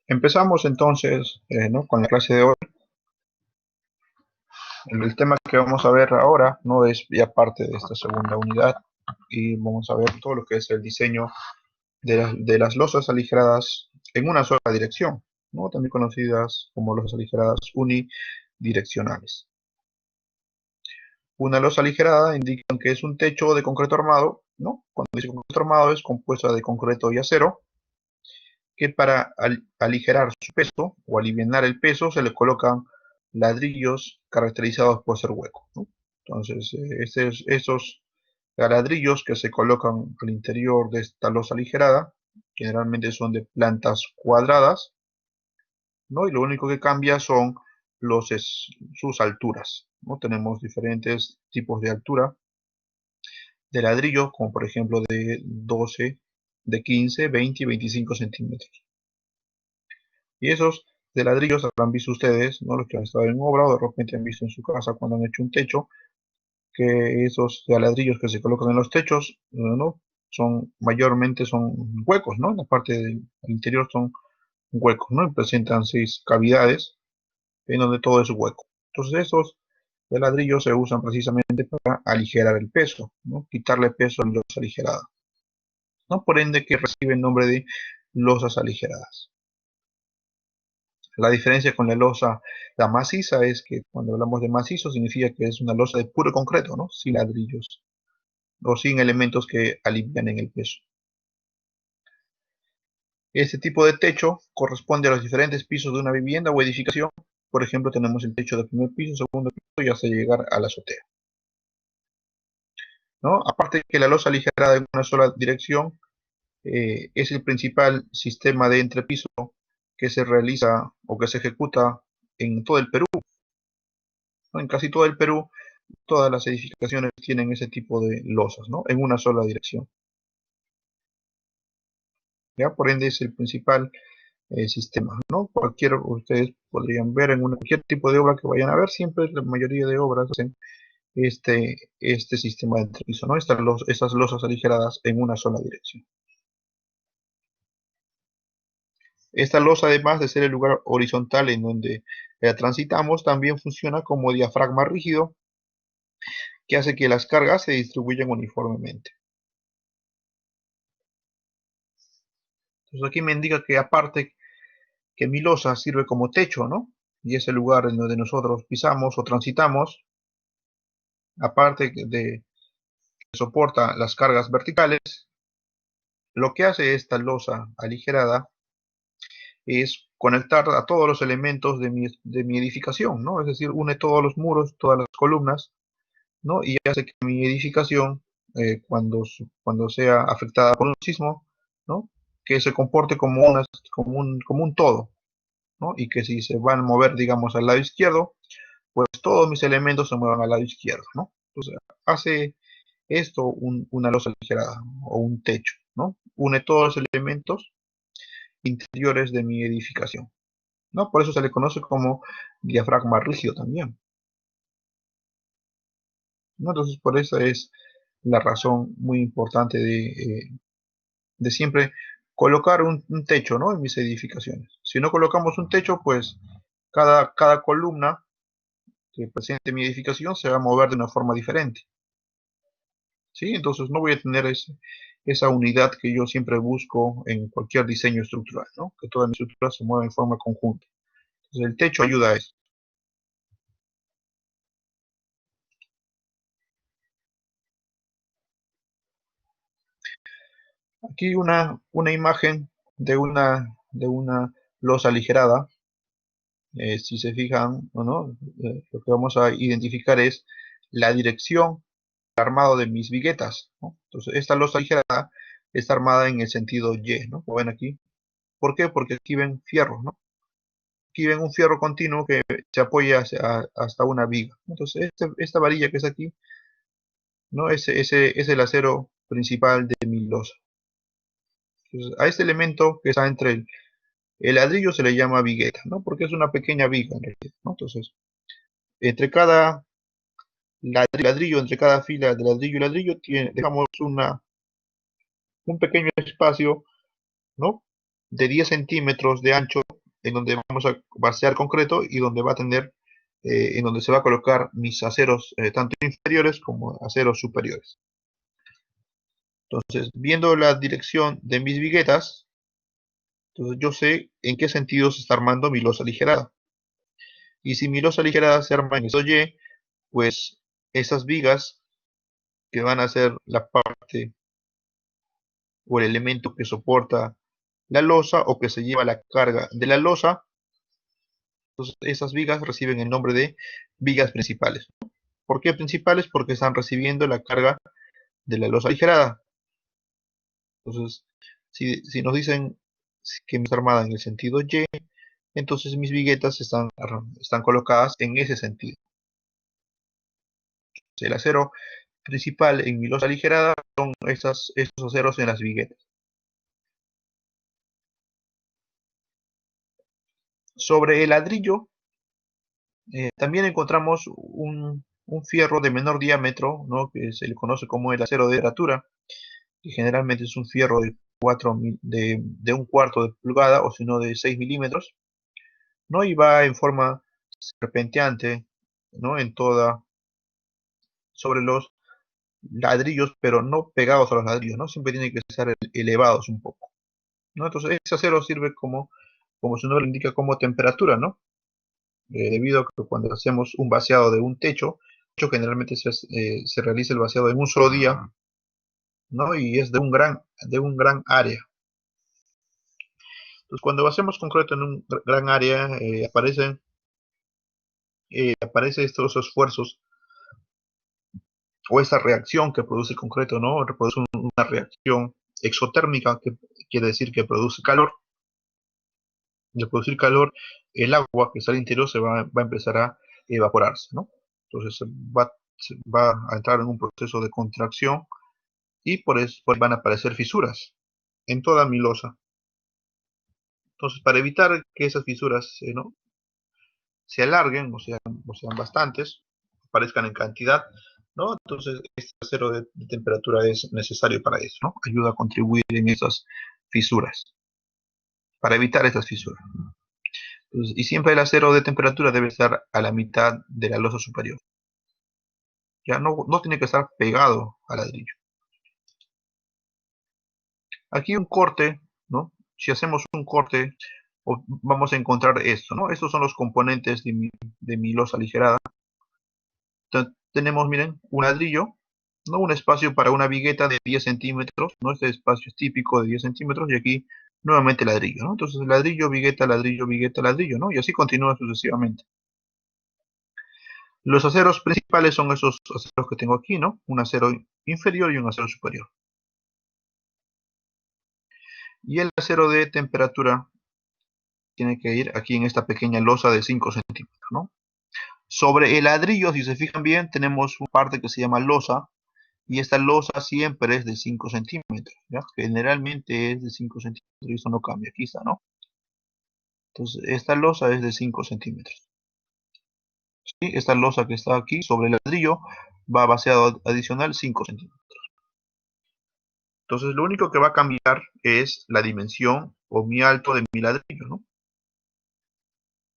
Empezamos entonces, ¿no? Con la clase de hoy. El tema que vamos a ver ahora no es ya parte de esta segunda unidad y vamos a ver todo lo que es el diseño de las losas aligeradas en una sola dirección, ¿no? También conocidas como losas aligeradas unidireccionales. Una losa aligerada indica que es un techo de concreto armado, ¿no? Cuando dice concreto armado es compuesta de concreto y acero, que para aligerar su peso o aliviar el peso se le colocan ladrillos caracterizados por ser huecos, ¿no? Entonces, esos ladrillos que se colocan al interior de esta losa aligerada generalmente son de plantas cuadradas, ¿no? Y lo único que cambia son sus alturas, ¿no? Tenemos diferentes tipos de altura de ladrillos, como por ejemplo de 12, de 15, 20 y 25 centímetros. Y esos de ladrillos habrán visto ustedes, ¿no? Los que han estado en obra o de repente han visto en su casa cuando han hecho un techo, que esos de ladrillos que se colocan en los techos, ¿no? Mayormente son huecos, ¿no? En la parte del interior son huecos, ¿no? Y presentan 6 cavidades en donde todo es hueco. Entonces esos de ladrillos se usan precisamente para aligerar el peso, ¿no? Quitarle peso a la losa aligerada, ¿no? Por ende que recibe el nombre de losas aligeradas. La diferencia con la maciza, es que cuando hablamos de macizo significa que es una losa de puro concreto, ¿no? Sin ladrillos o sin elementos que alivian en el peso. Este tipo de techo corresponde a los diferentes pisos de una vivienda o edificación. Por ejemplo, tenemos el techo del primer piso, segundo piso y hasta llegar a la azotea, ¿no? Aparte de que la losa aligerada en una sola dirección es el principal sistema de entrepiso que se realiza o que se ejecuta en todo el Perú, ¿no? En casi todo el Perú todas las edificaciones tienen ese tipo de losas, ¿no? En una sola dirección. ¿Ya? Por ende es el principal sistema, ¿no? Ustedes podrían ver en cualquier tipo de obra que vayan a ver, siempre la mayoría de obras hacen este sistema de entrepiso, ¿no? Estas losas aligeradas en una sola dirección. Esta losa, además de ser el lugar horizontal en donde transitamos, también funciona como diafragma rígido que hace que las cargas se distribuyan uniformemente. Entonces aquí me indica que aparte que mi losa sirve como techo, ¿no? Y es el lugar en donde nosotros pisamos o transitamos, aparte de que soporta las cargas verticales, lo que hace esta losa aligerada es conectar a todos los elementos de mi edificación, ¿no? Es decir, une todos los muros, todas las columnas, ¿no? Y hace que mi edificación, cuando sea afectada por un sismo, ¿no? Que se comporte como un todo, ¿no? Y que si se van a mover, digamos, al lado izquierdo, pues todos mis elementos se muevan al lado izquierdo, ¿no? Entonces, hace esto una losa aligerada o un techo, ¿no? Une todos los elementos interiores de mi edificación, ¿no? Por eso se le conoce como diafragma rígido también, ¿no? Entonces, por eso es la razón muy importante de siempre colocar un techo, ¿no? En mis edificaciones. Si no colocamos un techo, pues cada columna que presente mi edificación se va a mover de una forma diferente, ¿sí? Entonces no voy a tener esa unidad que yo siempre busco en cualquier diseño estructural, ¿no? Que toda mi estructura se mueva en forma conjunta. Entonces el techo ayuda a eso. Aquí una imagen de una losa aligerada. Si se fijan, ¿no? Lo que vamos a identificar es la dirección del armado de mis viguetas, ¿no? Entonces esta losa aligerada está armada en el sentido Y, ¿no? Como ven aquí. ¿Por qué? Porque aquí ven fierros, ¿no? Aquí ven un fierro continuo que se apoya hasta una viga. Entonces, esta varilla que es aquí, ¿no? Ese es el acero principal de mi losa. Entonces, a este elemento que está entre el ladrillo se le llama vigueta, ¿no? Porque es una pequeña viga en realidad, ¿no? Entonces, entre cada ladrillo, entre cada fila de ladrillo y ladrillo, dejamos un pequeño espacio, ¿no? de 10 centímetros de ancho en donde vamos a vaciar concreto y donde va a tener, en donde se va a colocar mis aceros tanto inferiores como aceros superiores. Entonces, viendo la dirección de mis viguetas, entonces yo sé en qué sentido se está armando mi losa aligerada. Y si mi losa aligerada se arma en esto Y, pues esas vigas que van a ser la parte o el elemento que soporta la losa o que se lleva la carga de la losa, entonces esas vigas reciben el nombre de vigas principales. ¿Por qué principales? Porque están recibiendo la carga de la losa aligerada. Entonces, si nos dicen que está armada en el sentido Y, entonces mis viguetas están colocadas en ese sentido. El acero principal en mi losa aligerada son estos aceros en las viguetas. Sobre el ladrillo, también encontramos un fierro de menor diámetro, ¿no? Que se le conoce como el acero de temperatura, que generalmente es un fierro de un cuarto de pulgada o si no de 6 milímetros, ¿no? Y va en forma serpenteante, ¿no? Sobre los ladrillos, pero no pegados a los ladrillos, ¿no? Siempre tienen que estar elevados un poco, ¿no? Entonces ese acero sirve como su nombre indica, como temperatura, ¿no? Debido a que cuando hacemos un vaciado de un techo generalmente se realiza el vaciado en un solo día, ¿no? Y es de un gran área. Entonces, cuando hacemos concreto en un gran área, aparece estos esfuerzos o esa reacción que produce el concreto, ¿no? Produce una reacción exotérmica, que quiere decir que produce calor. Y al producir calor, el agua que está al interior va a empezar a evaporarse, ¿no? Entonces va a entrar en un proceso de contracción y por eso van a aparecer fisuras en toda mi losa. Entonces, para evitar que esas fisuras ¿no? se alarguen, o sean bastantes, aparezcan en cantidad, ¿no? Entonces, este acero de temperatura es necesario para eso, ¿no? Ayuda a contribuir en esas fisuras, para evitar esas fisuras. Entonces, y siempre el acero de temperatura debe estar a la mitad de la losa superior. Ya no tiene que estar pegado al ladrillo. Aquí un corte, ¿no? Si hacemos un corte, vamos a encontrar esto, ¿no? Estos son los componentes de mi losa aligerada. Entonces, tenemos, miren, un ladrillo, ¿no? Un espacio para una vigueta de 10 centímetros, ¿no? Este espacio es típico de 10 centímetros y aquí nuevamente ladrillo, ¿no? Entonces ladrillo, vigueta, ladrillo, vigueta, ladrillo, ¿no? Y así continúa sucesivamente. Los aceros principales son esos aceros que tengo aquí, ¿no? Un acero inferior y un acero superior. Y el acero de temperatura tiene que ir aquí en esta pequeña losa de 5 centímetros, ¿no? Sobre el ladrillo, si se fijan bien, tenemos una parte que se llama losa, y esta losa siempre es de 5 centímetros, ¿ya? Generalmente es de 5 centímetros, y eso no cambia, aquí está, ¿no? Entonces, esta losa es de 5 centímetros. ¿Sí? Esta losa que está aquí sobre el ladrillo va vaciado adicional 5 centímetros. Entonces, lo único que va a cambiar es la dimensión o mi alto de mi ladrillo, ¿no?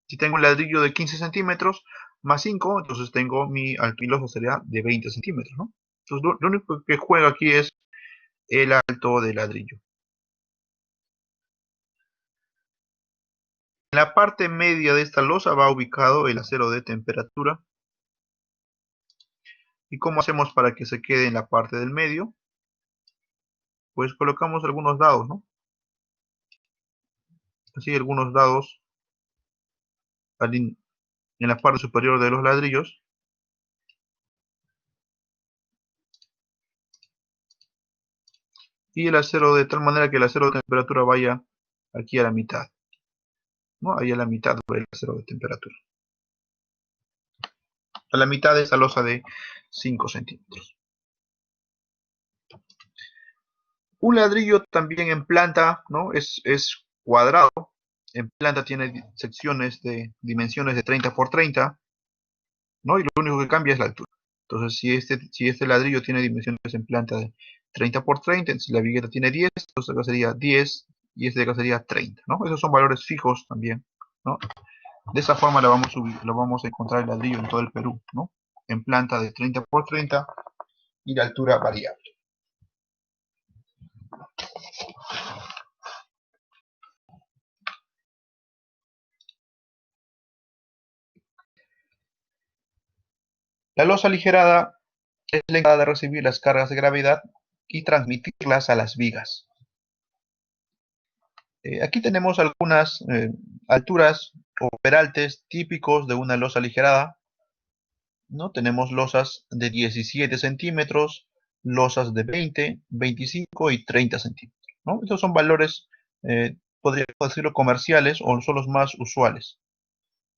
Si tengo un ladrillo de 15 centímetros más 5, entonces tengo mi alto y losa sería de 20 centímetros, ¿no? Entonces, lo único que juega aquí es el alto del ladrillo. En la parte media de esta losa va ubicado el acero de temperatura. ¿Y cómo hacemos para que se quede en la parte del medio? Pues colocamos algunos dados, ¿no? Así, algunos dados en la parte superior de los ladrillos. Y el acero de tal manera que el acero de temperatura vaya aquí a la mitad, ¿no? Ahí a la mitad va el acero de temperatura. A la mitad de esta losa de 5 centímetros. Un ladrillo también en planta, ¿no? Es cuadrado. En planta tiene secciones de dimensiones de 30 por 30, ¿no? Y lo único que cambia es la altura. Entonces, si este ladrillo tiene dimensiones en planta de 30 por 30, si la vigueta tiene 10, entonces acá sería 10 y este de acá sería 30, ¿no? Esos son valores fijos también, ¿no? De esa forma lo vamos a encontrar el ladrillo en todo el Perú, ¿no? En planta de 30 por 30 y la altura variable. La losa aligerada es la encargada de recibir las cargas de gravedad y transmitirlas a las vigas. Aquí tenemos algunas alturas o peraltes típicos de una losa aligerada, ¿no? Tenemos losas de 17 centímetros, losas de 20, 25 y 30 centímetros, ¿no? Estos son valores, podríamos decirlo, comerciales o son los más usuales,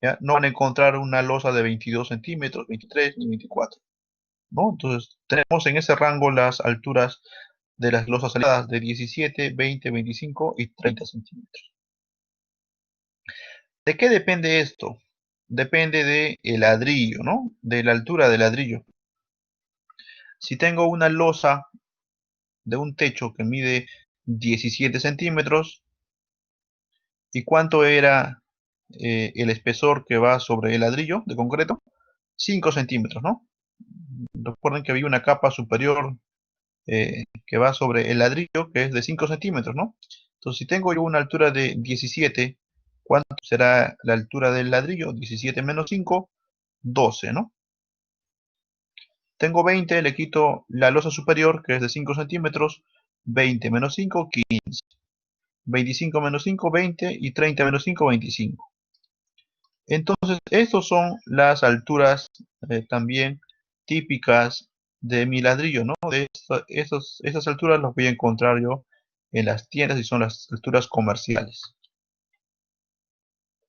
¿ya? No van a encontrar una losa de 22 centímetros, 23 ni 24, ¿no? Entonces tenemos en ese rango las alturas de las losas aliadas de 17, 20, 25 y 30 centímetros. ¿De qué depende esto? Depende del ladrillo, ¿no? De la altura del ladrillo. Si tengo una losa de un techo que mide 17 centímetros, ¿y cuánto era el espesor que va sobre el ladrillo de concreto? 5 centímetros, ¿no? Recuerden que había una capa superior que va sobre el ladrillo que es de 5 centímetros, ¿no? Entonces, si tengo yo una altura de 17, ¿cuánto será la altura del ladrillo? 17 menos 5, 12, ¿no? Tengo 20, le quito la losa superior, que es de 5 centímetros, 20 menos 5, 15. 25 menos 5, 20, y 30 menos 5, 25. Entonces, estas son las alturas también típicas de mi ladrillo, ¿no? Estas alturas las voy a encontrar yo en las tiendas y son las alturas comerciales.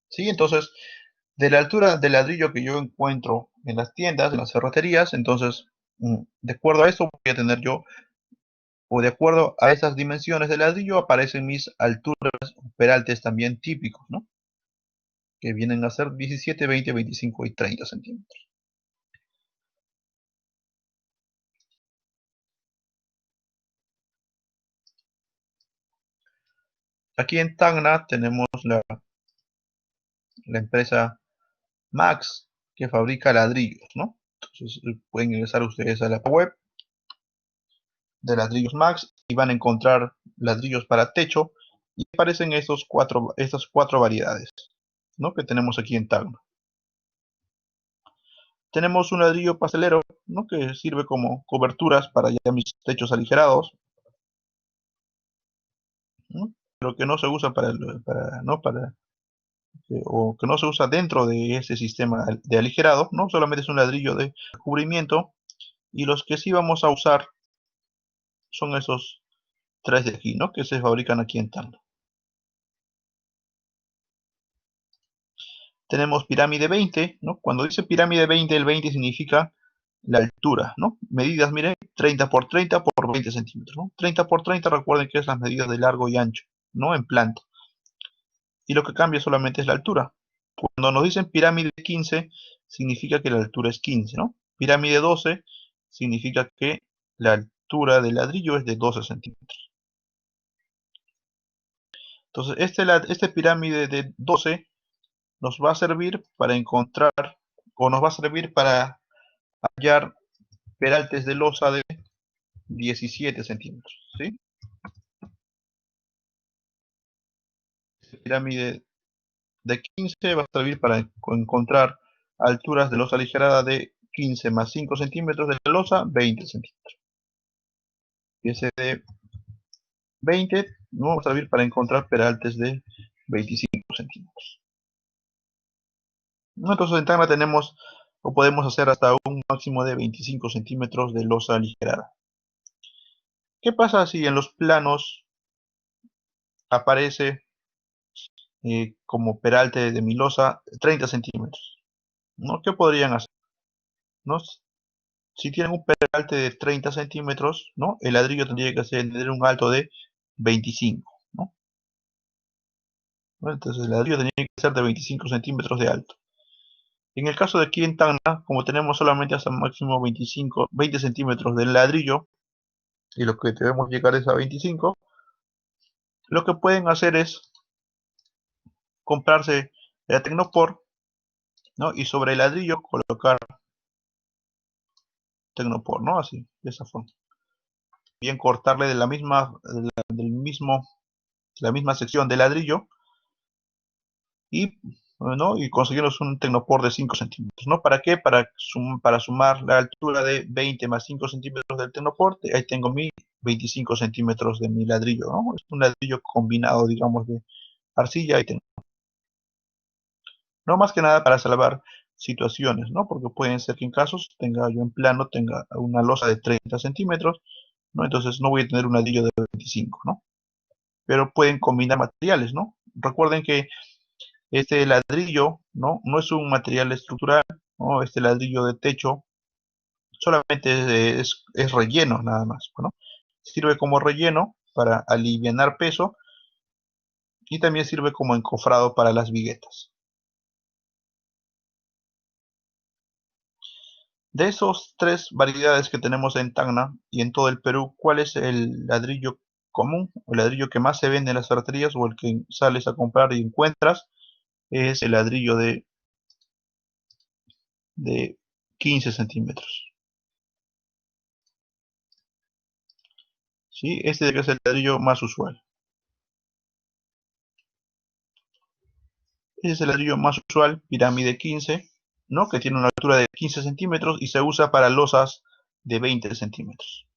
¿Sí? Entonces, de la altura del ladrillo que yo encuentro en las tiendas, en las ferreterías, entonces, de acuerdo a eso voy a tener yo, o de acuerdo a esas dimensiones del ladrillo, aparecen mis alturas peraltes también típicos, ¿no? Que vienen a ser 17, 20, 25 y 30 centímetros. Aquí en Tacna tenemos la empresa Max, que fabrica ladrillos, ¿no? Entonces pueden ingresar ustedes a la web de ladrillos Max y van a encontrar ladrillos para techo y aparecen estas cuatro variedades, ¿no? Que tenemos aquí en Tacna. Tenemos un ladrillo pastelero, ¿no? Que sirve como coberturas para ya mis techos aligerados, ¿no? Pero que no se usa ¿no? O que no se usa dentro de ese sistema de aligerado, ¿no? Solamente es un ladrillo de cubrimiento, y los que sí vamos a usar son esos tres de aquí, ¿no? Que se fabrican aquí en Tacna. Tenemos pirámide 20, ¿no? Cuando dice pirámide 20, el 20 significa la altura, ¿no? Medidas, miren, 30 por 30 por 20 centímetros, ¿no? 30 por 30, recuerden que es las medidas de largo y ancho, ¿no? En planta. Y lo que cambia solamente es la altura. Cuando nos dicen pirámide 15, significa que la altura es 15, ¿no? Pirámide 12 significa que la altura del ladrillo es de 12 centímetros. Entonces, este pirámide de 12 nos va a servir para encontrar, o nos va a servir para hallar peraltes de losa de 17 centímetros, ¿sí? Este pirámide de 15 va a servir para encontrar alturas de losa aligerada de 15 más 5 centímetros de la losa, 20 centímetros. Y ese de 20 nos va a servir para encontrar peraltes de 25 centímetros. Entonces en Tacna tenemos, o podemos hacer hasta un máximo de 25 centímetros de losa aligerada. ¿Qué pasa si en los planos aparece como peralte de mi losa 30 centímetros? ¿No? ¿Qué podrían hacer? ¿No? Si tienen un peralte de 30 centímetros, ¿no? El ladrillo tendría que tener un alto de 25, ¿no? Entonces el ladrillo tendría que ser de 25 centímetros de alto. En el caso de aquí en Tacna, como tenemos solamente hasta máximo 20 centímetros del ladrillo, y lo que debemos llegar es a 25, lo que pueden hacer es comprarse la Tecnopor, ¿no? Y sobre el ladrillo colocar Tecnopor, ¿no? Así, de esa forma. Bien cortarle de la misma, la misma sección de ladrillo y, ¿no? Y conseguirnos un Tecnopor de 5 centímetros, ¿no? ¿Para qué? Para sumar la altura de 20 más 5 centímetros del Tecnopor, ahí tengo mi 25 centímetros de mi ladrillo, ¿no? Es un ladrillo combinado, digamos, de arcilla y Tecnopor. No más que nada para salvar situaciones, ¿no? Porque pueden ser que en casos tenga yo en plano, tenga una losa de 30 centímetros, ¿no? Entonces no voy a tener un ladrillo de 25, ¿no? Pero pueden combinar materiales, ¿no? Recuerden que este ladrillo, ¿no? No es un material estructural, ¿no? Este ladrillo de techo solamente es relleno nada más, ¿no? Sirve como relleno para alivianar peso y también sirve como encofrado para las viguetas. De esos tres variedades que tenemos en Tacna y en todo el Perú, ¿cuál es el ladrillo común, o el ladrillo que más se vende en las ferreterías o el que sales a comprar y encuentras? Es el ladrillo de 15 centímetros. ¿Sí? Este es el ladrillo más usual. Este es el ladrillo más usual, pirámide 15, ¿no? Que tiene una altura de 15 centímetros y se usa para losas de 20 centímetros.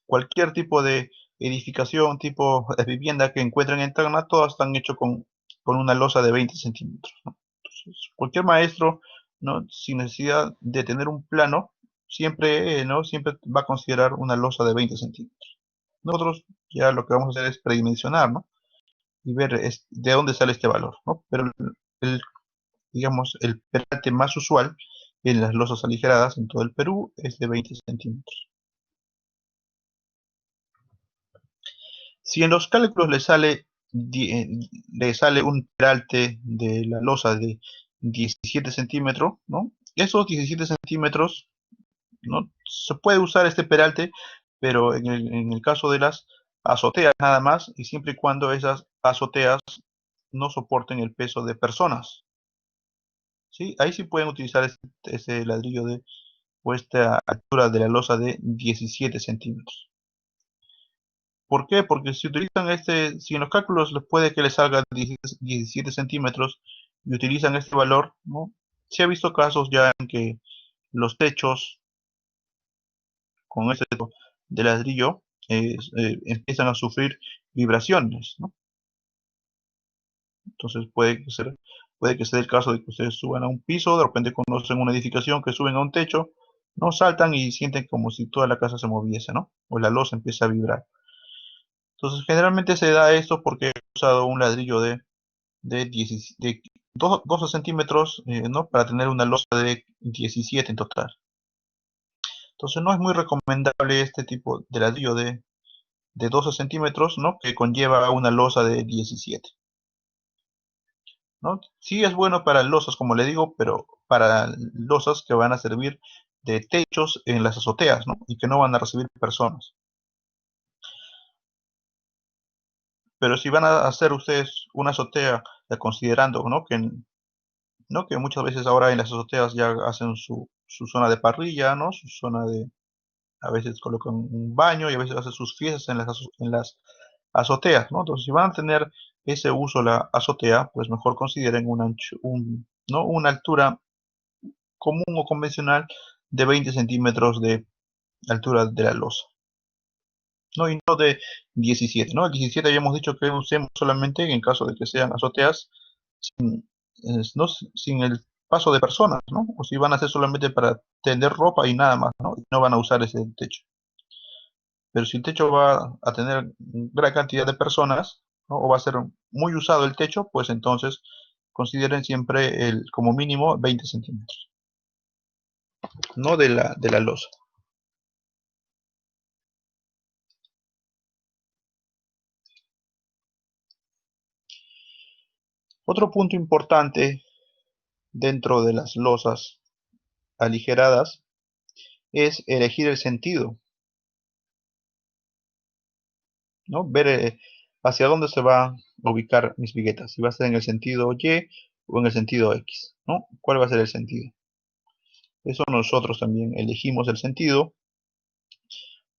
Cualquier tipo de edificación, tipo de vivienda que encuentren en Tacna, todas están hechas con una losa de 20 centímetros, ¿no? Entonces, cualquier maestro, ¿no? Sin necesidad de tener un plano, siempre, ¿no? Siempre va a considerar una losa de 20 centímetros. Nosotros ya lo que vamos a hacer es predimensionar, ¿no? Y ver de dónde sale este valor, ¿no? Pero el, digamos, el peralte más usual en las losas aligeradas en todo el Perú es de 20 centímetros. Si en los cálculos le sale un peralte de la losa de 17 centímetros, ¿no? Esos 17 centímetros, ¿no? Se puede usar este peralte, pero en el caso de las azoteas nada más, y siempre y cuando esas azoteas no soporten el peso de personas, ¿sí? Ahí sí pueden utilizar este ladrillo o esta altura de la losa de 17 centímetros. ¿Por qué? Porque si en los cálculos les puede que les salga 17 centímetros y utilizan este valor, ¿no? Se ha visto casos ya en que los techos con este tipo de ladrillo empiezan a sufrir vibraciones, ¿no? Entonces puede que sea el caso de que ustedes suban a un piso, de repente conocen una edificación que suben a un techo, no saltan y sienten como si toda la casa se moviese, ¿no? O la losa empieza a vibrar. Entonces generalmente se da esto porque he usado un ladrillo de 12 centímetros, ¿no? Para tener una losa de 17 en total. Entonces no es muy recomendable este tipo de ladrillo de 12 centímetros, ¿no? Que conlleva una losa de 17, ¿no? Sí es bueno para losas, como le digo, pero para losas que van a servir de techos en las azoteas, ¿no? Y que no van a recibir personas. Pero si van a hacer ustedes una azotea, considerando, ¿no? Que muchas veces ahora en las azoteas ya hacen su zona de parrilla, ¿no? Su zona de, a veces colocan un baño y a veces hacen sus fiestas en las azoteas, ¿no? Entonces, si van a tener ese uso la azotea, pues mejor consideren ¿no? Una altura común o convencional de 20 centímetros de altura de la losa, ¿no? Y no de 17, ¿no? El 17 habíamos dicho que usemos solamente en caso de que sean azoteas sin, no, sin el paso de personas, ¿no? O si van a ser solamente para tender ropa y nada más, ¿no? Y no van a usar ese techo. Pero si el techo va a tener gran cantidad de personas, ¿no? O va a ser muy usado el techo, pues entonces consideren siempre como mínimo 20 centímetros, no de la losa. Otro punto importante dentro de las losas aligeradas es elegir el sentido. ¿no? Ver hacia dónde se va a ubicar mis viguetas, si va a ser en el sentido Y o en el sentido X, ¿no? ¿Cuál va a ser el sentido? Eso nosotros también elegimos el sentido,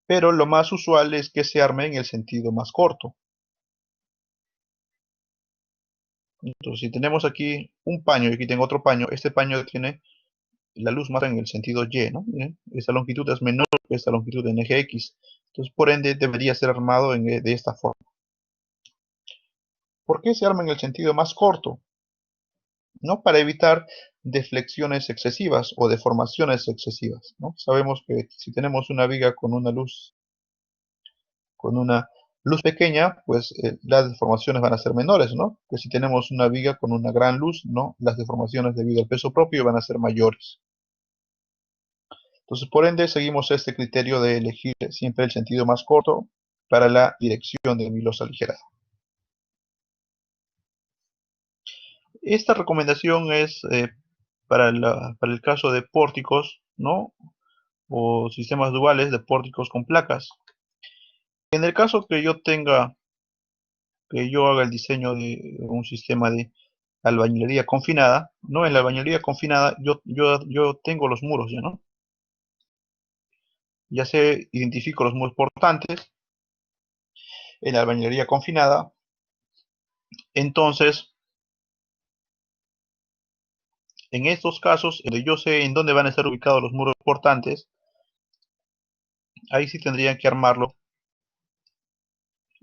pero lo más usual es que se arme en el sentido más corto. Entonces, si tenemos aquí un paño y aquí tengo otro paño, este paño tiene la luz más en el sentido Y, ¿no? Miren, esta longitud es menor que esta longitud en eje X. Entonces, por ende, debería ser armado de esta forma. ¿Por qué se arma en el sentido más corto? ¿No? Para evitar deflexiones excesivas o deformaciones excesivas, ¿no? Sabemos que si tenemos una viga con una luz pequeña, pues las deformaciones van a ser menores, ¿no? Que si tenemos una viga con una gran luz, ¿no? Las deformaciones debido al peso propio van a ser mayores. Entonces, por ende, seguimos este criterio de elegir siempre el sentido más corto para la dirección de mi losa aligerada. Esta recomendación es para el caso de pórticos, ¿no? O sistemas duales de pórticos con placas. En el caso que yo haga el diseño de un sistema de albañilería confinada, ¿no? En la albañilería confinada yo tengo los muros ya, ¿no? Ya sé, identifico los muros portantes en la albañilería confinada. Entonces, en estos casos, donde yo sé en dónde van a estar ubicados los muros portantes, ahí sí tendrían que armarlo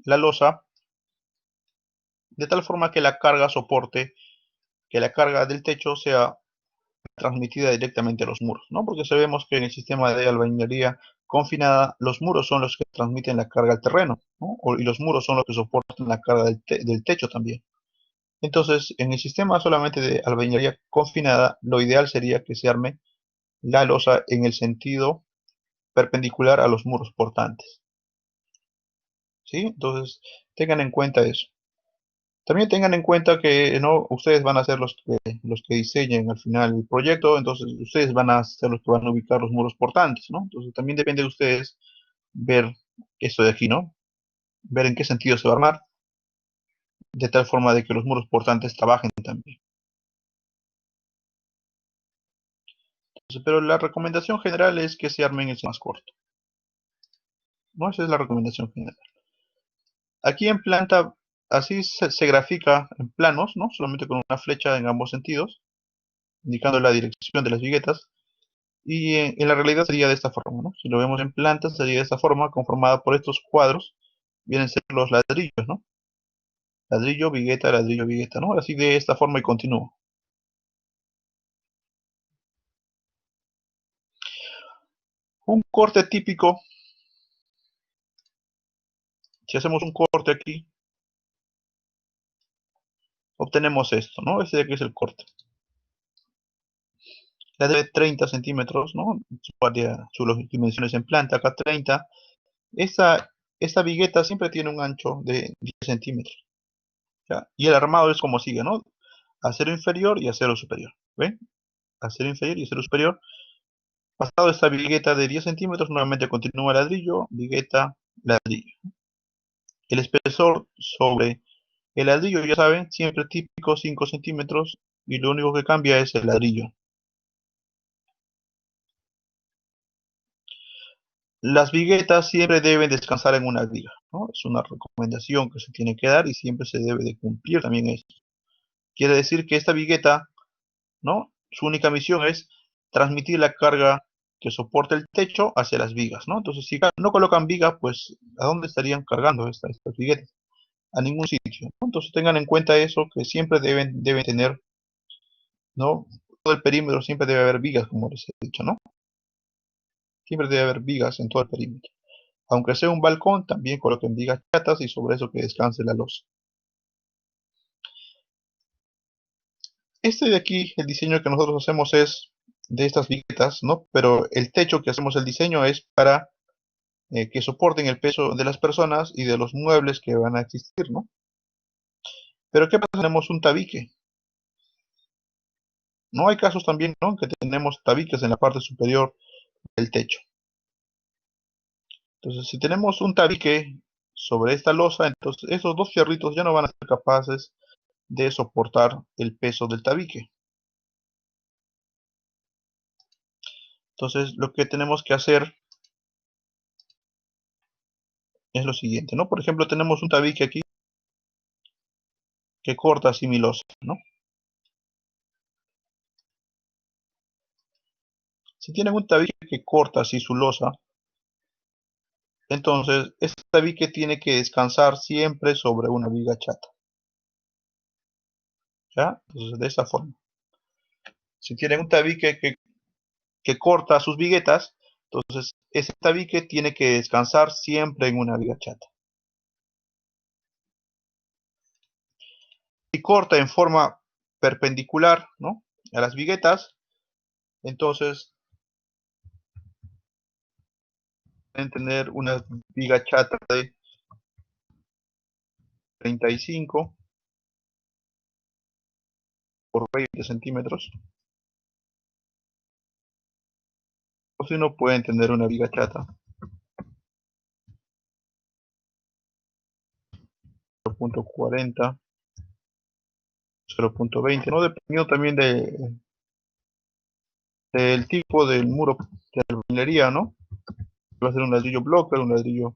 la losa de tal forma que la carga soporte, que la carga del techo sea transmitida directamente a los muros, ¿no? Porque sabemos que en el sistema de albañilería confinada, los muros son los que transmiten la carga al terreno, ¿no? Y los muros son los que soportan la carga del techo también. Entonces, en el sistema solamente de albañilería confinada, lo ideal sería que se arme la losa en el sentido perpendicular a los muros portantes, ¿sí? Entonces, tengan en cuenta eso. También tengan en cuenta que no ustedes van a ser los que diseñen al final el proyecto, entonces ustedes van a ser los que van a ubicar los muros portantes, ¿no? Entonces también depende de ustedes ver esto de aquí, ¿no? Ver en qué sentido se va a armar, de tal forma de que los muros portantes trabajen también. Entonces, pero la recomendación general es que se armen el más corto, ¿no? Esa es la recomendación general. Aquí en planta, así se grafica en planos, ¿no? Solamente con una flecha en ambos sentidos, indicando la dirección de las viguetas. Y en la realidad sería de esta forma, ¿no? Si lo vemos en planta, sería de esta forma, conformada por estos cuadros, vienen a ser los ladrillos, ¿no? Ladrillo, vigueta, ¿no? Así de esta forma y continúo. Un corte típico, si hacemos un corte aquí, obtenemos esto, ¿no? Este de aquí es el corte. La de 30 centímetros, ¿no? Sus dimensiones en planta, acá 30. Esta vigueta siempre tiene un ancho de 10 centímetros, ¿ya? Y el armado es como sigue, ¿no? Acero inferior y acero superior, ¿ven? Acero inferior y acero superior. Pasado esta vigueta de 10 centímetros, nuevamente continúa ladrillo, vigueta, ladrillo. El espesor sobre el ladrillo, ya saben, siempre típico 5 centímetros y lo único que cambia es el ladrillo. Las viguetas siempre deben descansar en una viga, ¿no? Es una recomendación que se tiene que dar y siempre se debe de cumplir también esto. Quiere decir que esta vigueta, ¿no? Su única misión es transmitir la carga que soporta el techo hacia las vigas, ¿no? Entonces, si no colocan viga, pues, ¿a dónde estarían cargando estas viguetas? A ningún sitio, ¿no? Entonces, tengan en cuenta eso, que siempre deben tener, ¿no? Todo el perímetro siempre debe haber vigas, como les he dicho, ¿no? Siempre debe haber vigas en todo el perímetro. Aunque sea un balcón, también coloquen vigas chatas y sobre eso que descanse la losa. Este de aquí, el diseño que nosotros hacemos es de estas viguetas, ¿no? Pero el techo que hacemos el diseño es para que soporten el peso de las personas y de los muebles que van a existir, ¿no? Pero ¿qué pasa si tenemos un tabique? No hay casos también, ¿no? Que tenemos tabiques en la parte superior del techo. Entonces, si tenemos un tabique sobre esta losa, entonces esos dos fierritos ya no van a ser capaces de soportar el peso del tabique. Entonces lo que tenemos que hacer es lo siguiente, ¿no? Por ejemplo, tenemos un tabique aquí que corta así mi losa, ¿no? Si tienen un tabique que corta así su losa, entonces este tabique tiene que descansar siempre sobre una viga chata, ¿ya? Entonces de esa forma. Si tienen un tabique que corta sus viguetas, entonces ese tabique tiene que descansar siempre en una viga chata. Si corta en forma perpendicular, ¿no?, a las viguetas, entonces pueden tener una viga chata de 35 por 20 centímetros, o si no pueden tener una viga chata 0.40, 0.20, ¿no?, dependiendo también del tipo del muro de albañilería, ¿no? Va a ser un ladrillo bloque, un ladrillo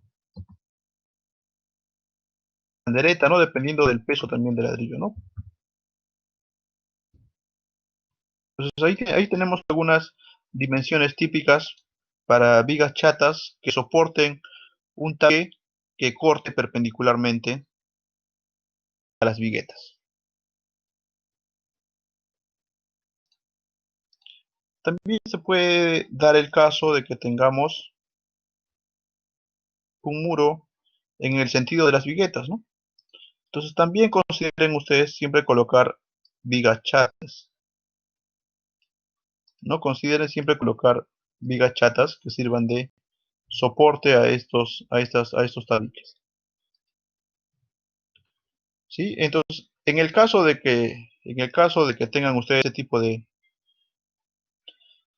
pandereta, ¿no? Dependiendo del peso también del ladrillo, ¿no? Entonces ahí tenemos algunas dimensiones típicas para vigas chatas que soporten un tabique que corte perpendicularmente a las viguetas. También se puede dar el caso de que tengamos un muro en el sentido de las viguetas, ¿no? Entonces también consideren ustedes siempre colocar vigas chatas, ¿no? Consideren siempre colocar vigas chatas que sirvan de soporte a estos tabiques, ¿sí? Entonces, en el caso de que tengan ustedes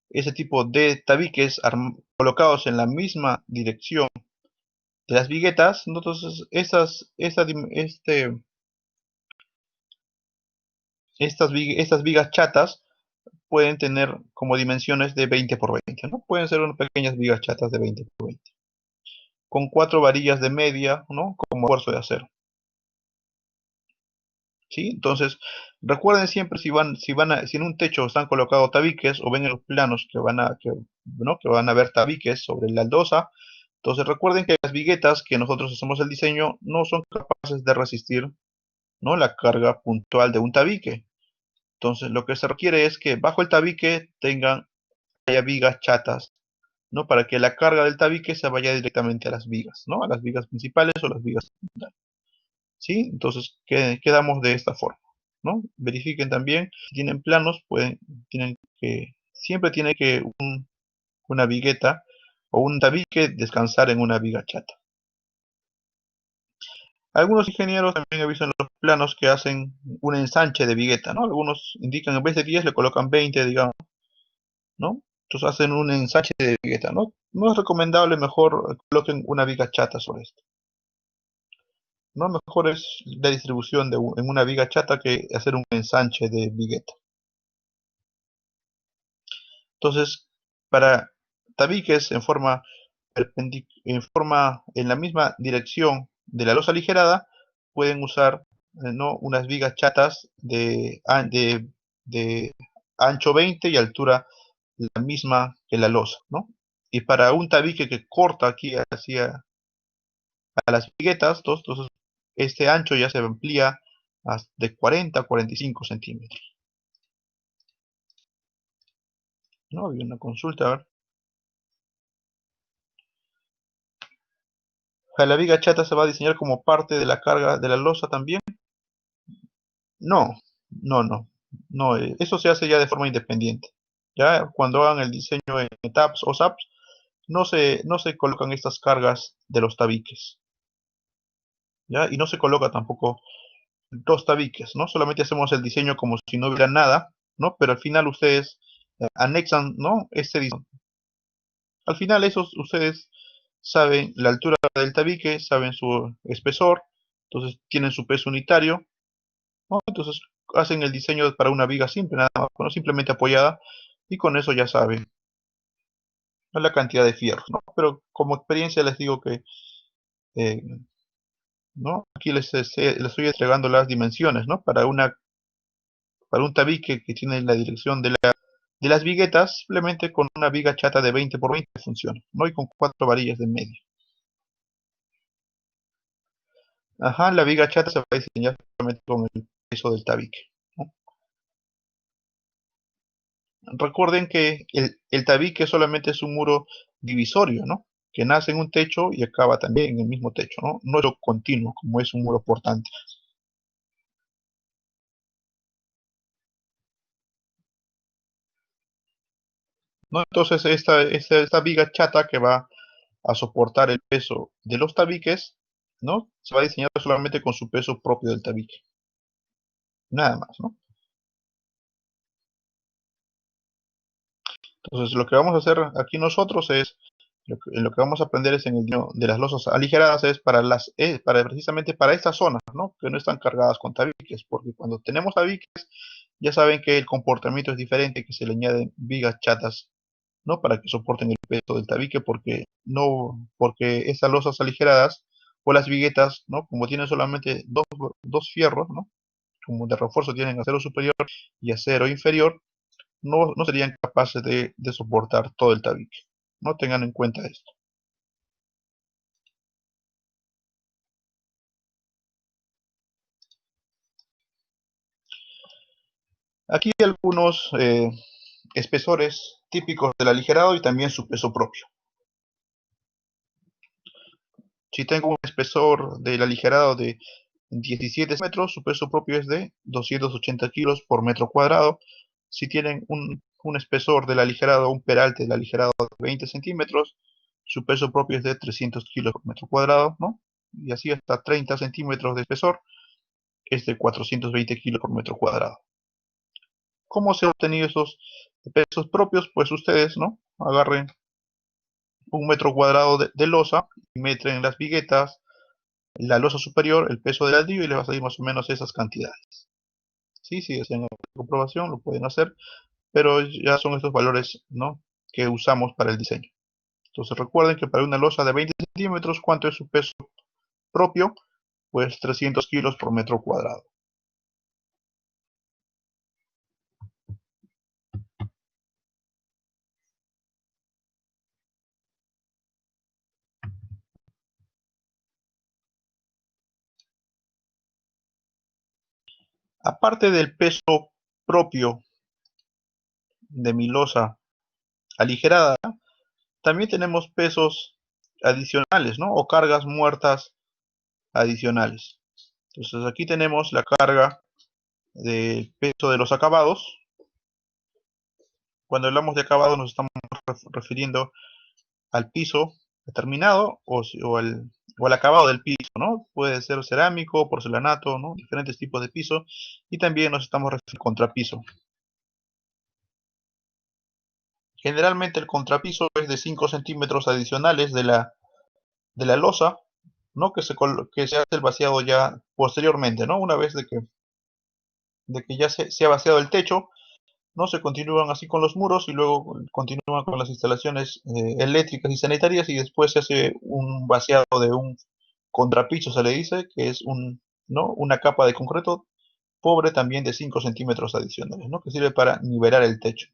ese tipo de tabiques colocados en la misma dirección de las viguetas, entonces estas vigas chatas pueden tener como dimensiones de 20 por 20, ¿no? Pueden ser unas pequeñas vigas chatas de 20 por 20, con 4 varillas de media, ¿no?, como esfuerzo de acero, ¿sí? Entonces, recuerden siempre si en un techo están colocados tabiques o ven en los planos que van a ver tabiques sobre la aldosa, entonces recuerden que las viguetas que nosotros hacemos el diseño no son capaces de resistir, ¿no?, la carga puntual de un tabique. Entonces lo que se requiere es que bajo el tabique haya vigas chatas, ¿no?, para que la carga del tabique se vaya directamente a las vigas, ¿no?, a las vigas principales o las vigas secundarias, ¿sí? Entonces quedamos de esta forma, ¿no? Verifiquen también, si tienen planos, siempre tiene que una vigueta o un tabique descansar en una viga chata. Algunos ingenieros también avisan en los planos que hacen un ensanche de vigueta, ¿no? Algunos indican en vez de 10 le colocan 20, digamos, ¿no? Entonces hacen un ensanche de vigueta, ¿no? No es recomendable, mejor coloquen una viga chata sobre esto, ¿no? Mejor es la distribución en una viga chata que hacer un ensanche de vigueta. Entonces, para tabiques en la misma dirección de la losa aligerada, pueden usar, ¿no?, unas vigas chatas de ancho 20 y altura la misma que la losa, ¿no? Y para un tabique que corta aquí hacia a las viguetas, entonces este ancho ya se amplía de 40 a 45 centímetros, ¿no? Había una consulta, a ver. ¿La viga chata se va a diseñar como parte de la carga de la losa también? No, no, no, no, eso se hace ya de forma independiente. Ya cuando hagan el diseño en TAPS o SAPS, no se colocan estas cargas de los tabiques, ¿ya? Y no se coloca tampoco dos tabiques, ¿no? Solamente hacemos el diseño como si no hubiera nada, ¿no? Pero al final ustedes anexan, ¿no?, este diseño. Al final ustedes saben la altura del tabique, saben su espesor, entonces tienen su peso unitario, ¿no? Entonces hacen el diseño para una viga simple, nada más, ¿no? Simplemente apoyada, y con eso ya saben, ¿no?, la cantidad de fierros, ¿no? Pero como experiencia les digo que, eh, ¿no?, aquí les estoy entregando las dimensiones, ¿no? Para un tabique que tiene la dirección de las viguetas, simplemente con una viga chata de 20 por 20 funciona, ¿no? Y con 4 varillas de medio. Ajá, la viga chata se va a diseñar solamente con el peso del tabique, ¿no? Recuerden que el tabique solamente es un muro divisorio, ¿no? Que nace en un techo y acaba también en el mismo techo, ¿no? No es lo continuo como es un muro portante, ¿no? Entonces esta viga chata que va a soportar el peso de los tabiques, ¿no? Se va a diseñar solamente con su peso propio del tabique, nada más, ¿no? Entonces lo que vamos a hacer aquí nosotros es, lo que vamos a aprender es en el diseño de las losas aligeradas es para precisamente para estas zonas, ¿no? Que no están cargadas con tabiques, porque cuando tenemos tabiques ya saben que el comportamiento es diferente, que se le añaden vigas chatas, ¿no? Para que soporten el peso del tabique, porque estas losas aligeradas o las viguetas, ¿no? Como tienen solamente dos fierros, ¿no? Como de refuerzo tienen acero superior y acero inferior, no serían capaces de soportar todo el tabique. No tengan en cuenta esto. Aquí hay algunos espesores típicos del aligerado y también su peso propio. Si tengo un espesor del aligerado de 17 metros, su peso propio es de 280 kilos por metro cuadrado. Si tienen un espesor del aligerado, un peralte del aligerado de 20 centímetros, su peso propio es de 300 kilos por metro cuadrado, ¿no? Y así hasta 30 centímetros de espesor es de 420 kilos por metro cuadrado. ¿Cómo se han obtenido esos pesos propios? Pues ustedes, ¿no? Agarren un metro cuadrado de losa, meten las viguetas, la losa superior, el peso del ladrillo y les va a salir más o menos esas cantidades. Sí, si hacen la comprobación lo pueden hacer, pero ya son estos valores, ¿no?, que usamos para el diseño. Entonces recuerden que para una losa de 20 centímetros, ¿cuánto es su peso propio? Pues 300 kilos por metro cuadrado. Aparte del peso propio de mi losa aligerada, también tenemos pesos adicionales, ¿no? O cargas muertas adicionales. Entonces aquí tenemos la carga del peso de los acabados. Cuando hablamos de acabado nos estamos refiriendo al piso determinado o al acabado del piso, ¿no? Puede ser cerámico, porcelanato, ¿no? Diferentes tipos de piso. Y también nos estamos refiriendo al contrapiso. Generalmente el contrapiso es de 5 centímetros adicionales de la losa, ¿no? Que se hace el vaciado ya posteriormente, ¿no? Una vez de que ya se ha vaciado el techo, ¿no? Se continúan así con los muros y luego continúan con las instalaciones eléctricas y sanitarias y después se hace un vaciado de un contrapiso, se le dice, que es ¿no?, una capa de concreto pobre también de 5 centímetros adicionales, ¿no?, que sirve para nivelar el techo.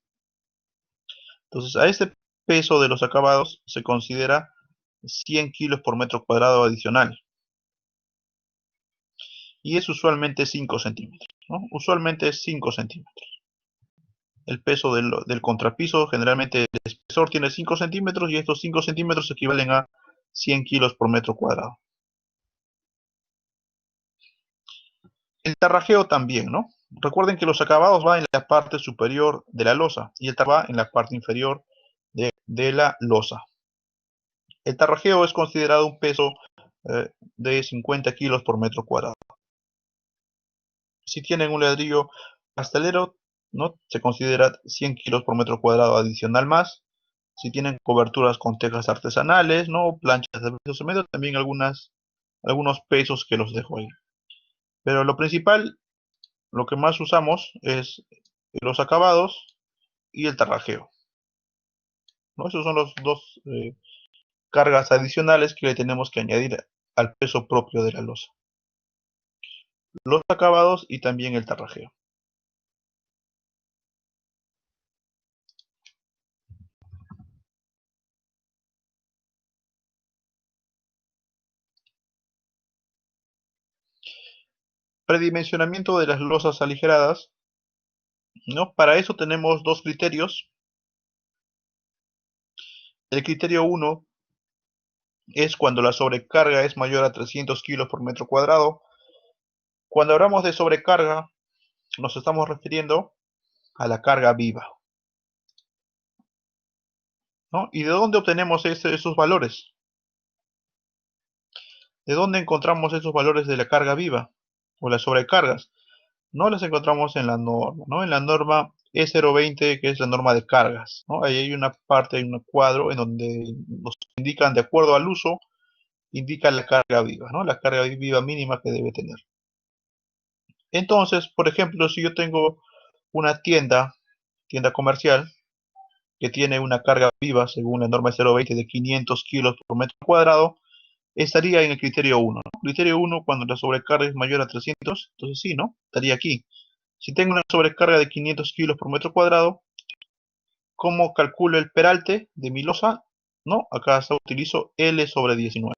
Entonces, a este peso de los acabados se considera 100 kilos por metro cuadrado adicional y es usualmente 5 centímetros, ¿no? Usualmente es 5 centímetros. El peso del contrapiso, generalmente el espesor tiene 5 centímetros y estos 5 centímetros equivalen a 100 kilos por metro cuadrado. El tarrajeo también, ¿no? Recuerden que los acabados van en la parte superior de la losa y el tarrajeo va en la parte inferior de la losa. El tarrajeo es considerado un peso de 50 kilos por metro cuadrado. Si tienen un ladrillo pastelero, ¿no?, se considera 100 kilos por metro cuadrado adicional más. si tienen coberturas con tejas artesanales, ¿no? Planchas de piso cemento, también algunos pesos que los dejo ahí. Pero lo principal, lo que más usamos es los acabados y el tarrajeo, ¿no? Esos son los dos cargas adicionales que le tenemos que añadir al peso propio de la losa. Los acabados y también el tarrajeo. Predimensionamiento de las losas aligeradas, ¿no? Para eso tenemos dos criterios. El criterio 1 es cuando la sobrecarga es mayor a 300 kilos por metro cuadrado. Cuando hablamos de sobrecarga, nos estamos refiriendo a la carga viva, ¿no? ¿Y de dónde obtenemos esos valores? ¿De dónde encontramos esos valores de la carga viva o las sobrecargas? No las encontramos en la norma, ¿no? En la norma E020, que es la norma de cargas, ¿no? Ahí hay una parte, hay un cuadro en donde nos indican, de acuerdo al uso, indica la carga viva, ¿no? La carga viva mínima que debe tener. Entonces, por ejemplo, si yo tengo una tienda comercial, que tiene una carga viva, según la norma 020, de 500 kilos por metro cuadrado, estaría en el criterio 1, ¿no? Criterio 1, cuando la sobrecarga es mayor a 300, entonces sí, ¿no? Estaría aquí. Si tengo una sobrecarga de 500 kilos por metro cuadrado, ¿cómo calculo el peralte de mi losa? No, acá utilizo L sobre 19.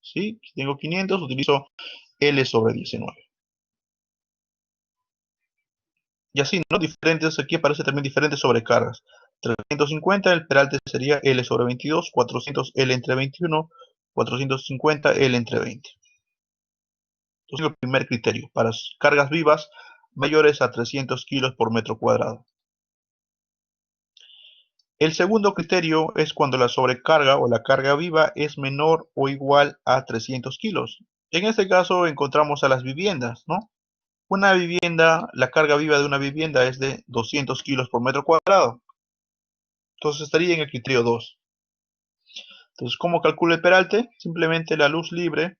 ¿Sí? Si tengo 500, utilizo L sobre 19. Y así, ¿no? Diferentes, aquí aparece también diferentes sobrecargas. 350, el peralte sería L sobre 22, 400 L entre 21, 450 L entre 20. Entonces, el primer criterio, para cargas vivas mayores a 300 kilos por metro cuadrado. El segundo criterio es cuando la sobrecarga o la carga viva es menor o igual a 300 kilos. En este caso encontramos a las viviendas, ¿no? Una vivienda, la carga viva de una vivienda es de 200 kilos por metro cuadrado. Entonces estaría en el criterio 2. Entonces, ¿cómo calculo el peralte? Simplemente la luz libre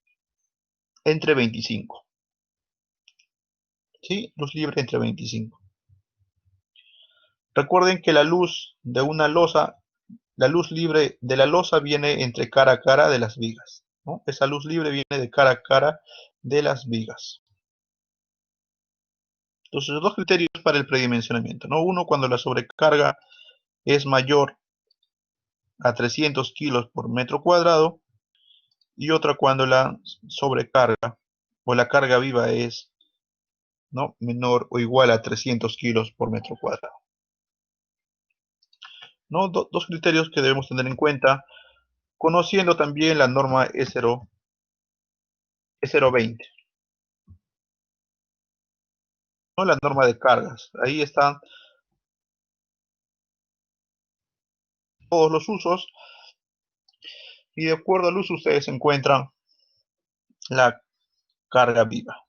entre 25. ¿Sí? Luz libre entre 25. Recuerden que la luz de una losa, la luz libre de la losa viene entre cara a cara de las vigas, ¿no? Esa luz libre viene de cara a cara de las vigas. Entonces, los dos criterios para el predimensionamiento, ¿no? Uno, cuando la sobrecarga es mayor a 300 kilos por metro cuadrado, y otra cuando la sobrecarga o la carga viva es, ¿no?, menor o igual a 300 kilos por metro cuadrado. ¿No? Dos criterios que debemos tener en cuenta, conociendo también la norma E020, ¿no? La norma de cargas. Ahí están todos los usos, y de acuerdo al uso ustedes encuentran la carga viva.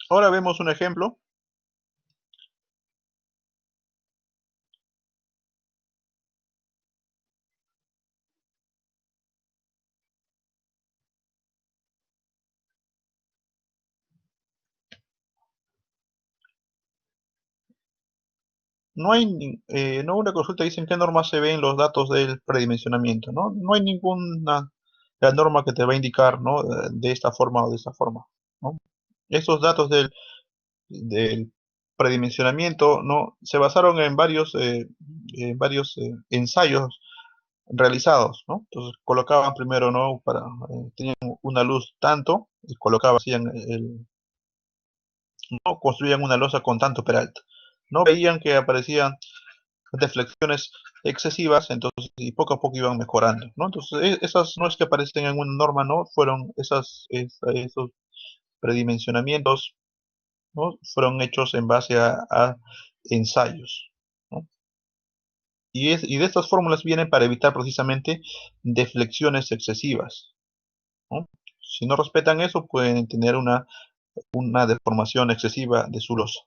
Ahora vemos un ejemplo. No hay, no una consulta dice en qué norma se ven los datos del predimensionamiento, ¿no? No hay ninguna la norma que te va a indicar, ¿no? De esta forma o de esta forma, ¿no? Estos datos del predimensionamiento, ¿no? Se basaron en varios ensayos realizados, ¿no? Entonces colocaban primero, ¿no? Tenían una luz tanto, y colocaban, hacían ¿no? Construían una losa con tanto peralta. No veían que aparecían deflexiones excesivas, entonces, y poco a poco iban mejorando, ¿no? Entonces, esas no es que aparecen en una norma, ¿no? Fueron esos predimensionamientos, ¿no? Fueron hechos en base a ensayos, ¿no? Y de estas fórmulas vienen para evitar precisamente deflexiones excesivas, ¿no? Si no respetan eso, pueden tener una deformación excesiva de su losa,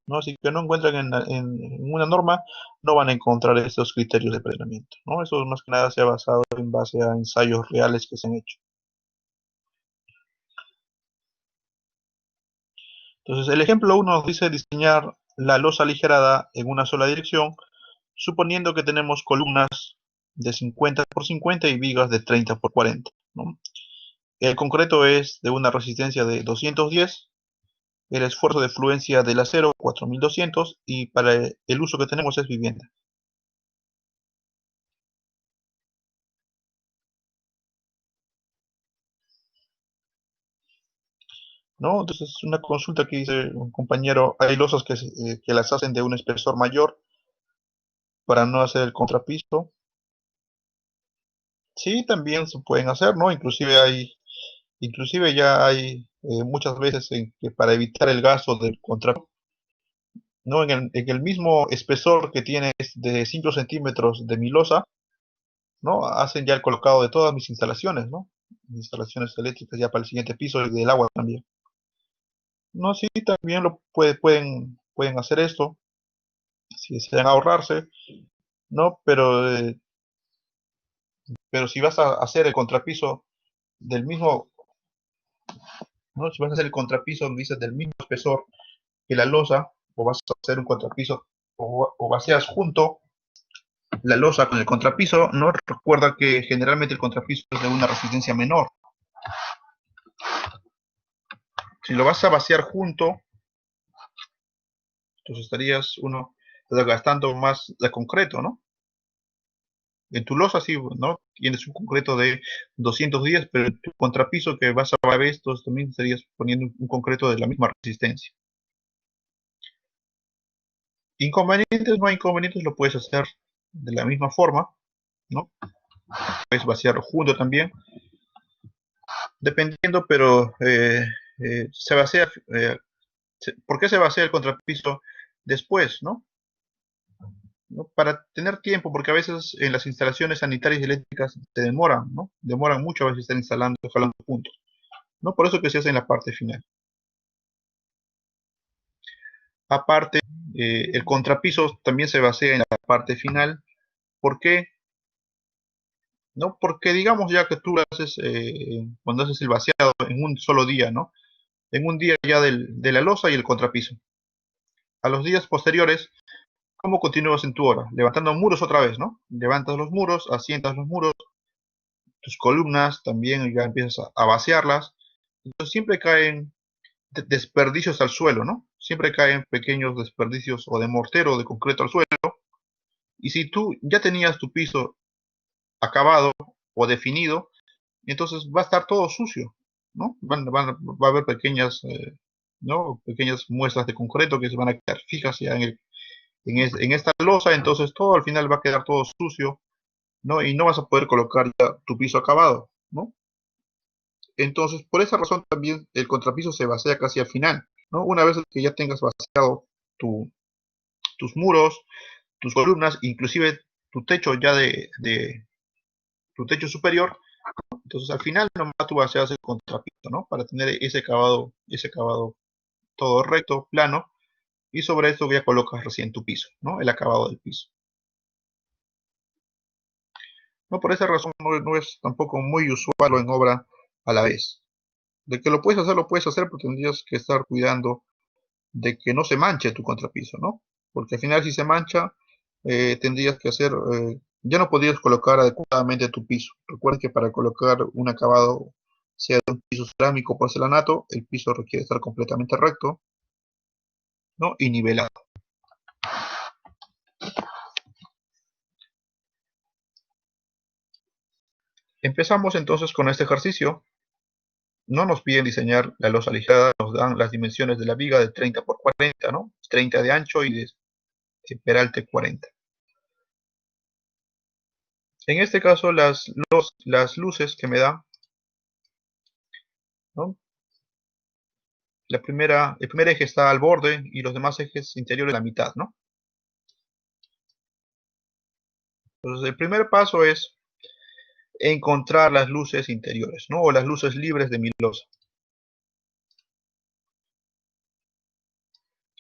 ¿no? Así que no encuentran en una norma, no van a encontrar estos criterios de planeamiento, ¿no? Eso más que nada se ha basado en base a ensayos reales que se han hecho. Entonces, el ejemplo 1 nos dice diseñar la losa aligerada en una sola dirección, suponiendo que tenemos columnas de 50 por 50 y vigas de 30 por 40, ¿no? El concreto es de una resistencia de 210, el esfuerzo de fluencia del acero 4200 y para el uso que tenemos es vivienda, ¿no? Entonces, una consulta que dice un compañero, hay losas que las hacen de un espesor mayor para no hacer el contrapiso. Sí, también se pueden hacer, ¿no? Inclusive ya hay muchas veces en que para evitar el gasto del contrato, ¿no? En el mismo espesor que tiene de 5 centímetros de mi losa, ¿no? Hacen ya el colocado de todas mis instalaciones, ¿no? Mis instalaciones eléctricas ya para el siguiente piso y del agua también. No, sí, también pueden hacer esto, si desean ahorrarse, ¿no? Pero si vas a hacer el contrapiso del mismo, ¿no? Si vas a hacer el contrapiso, me dices, del mismo espesor que la losa, o vas a hacer un contrapiso, o vacías junto la losa con el contrapiso, ¿no? Recuerda que generalmente el contrapiso es de una resistencia menor. Si lo vas a vaciar junto, entonces estarías gastando más de concreto, ¿no? En tu losa sí, ¿no? Tienes un concreto de 210, pero en tu contrapiso que vas a vaciar estos también estarías poniendo un concreto de la misma resistencia. Inconvenientes, no hay inconvenientes, lo puedes hacer de la misma forma, ¿no? Puedes vaciar junto también, dependiendo, pero se vacía, ¿por qué se vacía el contrapiso después, ¿no? ¿No? Para tener tiempo, porque a veces en las instalaciones sanitarias y eléctricas se demoran, ¿no? Demoran mucho a veces estar instalando, jalando puntos, ¿no? Por eso que se hace en la parte final. Aparte, el contrapiso también se basea en la parte final. ¿Por qué? ¿No? Porque digamos ya que tú haces, cuando haces el vaciado en un solo día, ¿no? En un día ya de la losa y el contrapiso. A los días posteriores, ¿cómo continúas en tu hora? Levantando muros otra vez, ¿no? Levantas los muros, asientas los muros, tus columnas también ya empiezas a vaciarlas. Entonces siempre caen desperdicios al suelo, ¿no? Siempre caen pequeños desperdicios o de mortero o de concreto al suelo. Y si tú ya tenías tu piso acabado o definido, entonces va a estar todo sucio, ¿no? Va a haber pequeñas, ¿no? Pequeñas muestras de concreto que se van a quedar fijas ya en esta losa, entonces todo al final va a quedar todo sucio, ¿no? Y no vas a poder colocar ya tu piso acabado, ¿no? Entonces, por esa razón también el contrapiso se vacía casi al final, ¿no? Una vez que ya tengas vaciado tu, tus muros, tus columnas, inclusive tu techo ya de tu techo superior, entonces al final nomás tú vacias el contrapiso, ¿no? Para tener ese acabado todo recto, plano, y sobre esto ya colocas recién tu piso, ¿no? El acabado del piso. No, por esa razón no es tampoco muy usual o en obra a la vez. De que lo puedes hacer, pero tendrías que estar cuidando de que no se manche tu contrapiso, ¿no? Porque al final si se mancha, tendrías que hacer, ya no podrías colocar adecuadamente tu piso. Recuerda que para colocar un acabado, sea de un piso cerámico o porcelanato, el piso requiere estar completamente recto, ¿no? Y nivelado. Empezamos entonces con este ejercicio. No nos piden diseñar la losa aligerada, nos dan las dimensiones de la viga de 30 por 40, ¿no? 30 de ancho y de peralte 40. En este caso, las luces que me da, ¿no? El primer eje está al borde y los demás ejes interiores a la mitad, ¿no? Entonces, el primer paso es encontrar las luces interiores, ¿no? O las luces libres de mi losa.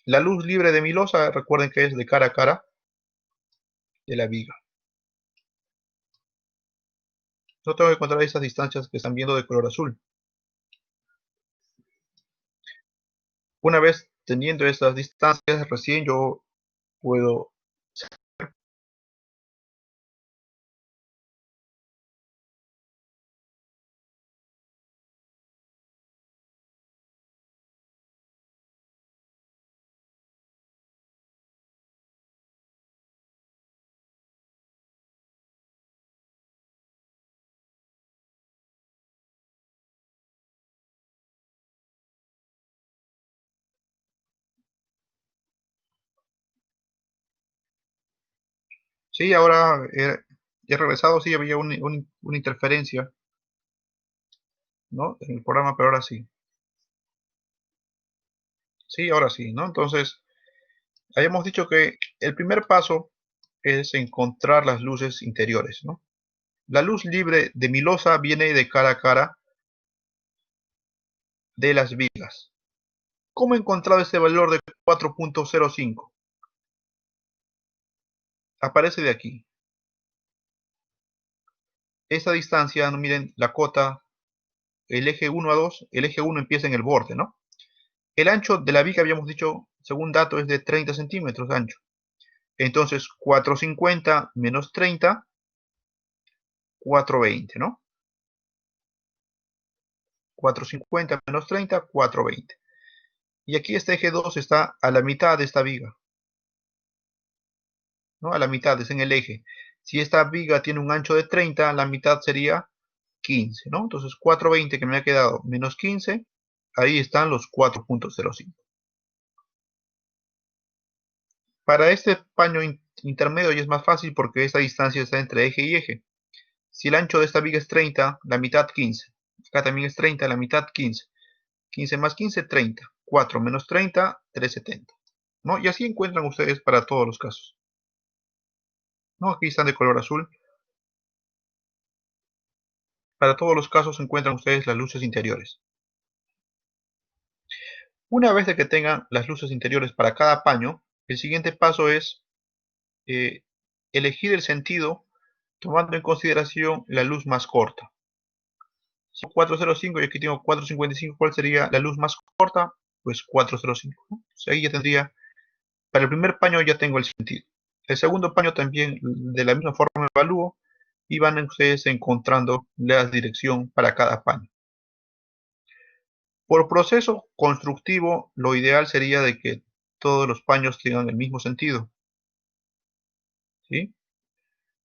La luz libre de mi losa, recuerden que es de cara a cara de la viga. Yo tengo que encontrar esas distancias que están viendo de color azul. Una vez teniendo estas distancias, recién yo puedo. Sí, ahora he regresado, sí, había una interferencia, ¿no? En el programa, pero ahora sí. Sí, ahora sí, ¿no? Entonces, habíamos dicho que el primer paso es encontrar las luces interiores, ¿no? La luz libre de mi losa viene de cara a cara de las vigas. ¿Cómo he encontrado ese valor de 4.05? Aparece de aquí. Esa distancia, ¿no? Miren, la cota, el eje 1 a 2, el eje 1 empieza en el borde, ¿no? El ancho de la viga, habíamos dicho, según dato, es de 30 centímetros de ancho. Entonces, 450 menos 30, 420, ¿no? 450 menos 30, 420. Y aquí este eje 2 está a la mitad de esta viga, ¿no? A la mitad, es en el eje. Si esta viga tiene un ancho de 30, la mitad sería 15, ¿no? Entonces 420 que me ha quedado menos 15, ahí están los 4.05. Para este paño intermedio ya es más fácil porque esta distancia está entre eje y eje. Si el ancho de esta viga es 30, la mitad 15. Acá también es 30, la mitad 15. 15 más 15, 30. 4 menos 30, 370. ¿No? Y así encuentran ustedes para todos los casos. ¿No? Aquí están de color azul. Para todos los casos encuentran ustedes las luces interiores. Una vez de que tengan las luces interiores para cada paño, el siguiente paso es eh, elegir el sentido tomando en consideración la luz más corta. Si 405 y aquí tengo 455, ¿cuál sería la luz más corta? Pues 405, ¿no? Entonces ahí ya tendría, para el primer paño ya tengo el sentido. El segundo paño también de la misma forma evalúo y van ustedes encontrando la dirección para cada paño. Por proceso constructivo, lo ideal sería de que todos los paños tengan el mismo sentido, ¿sí?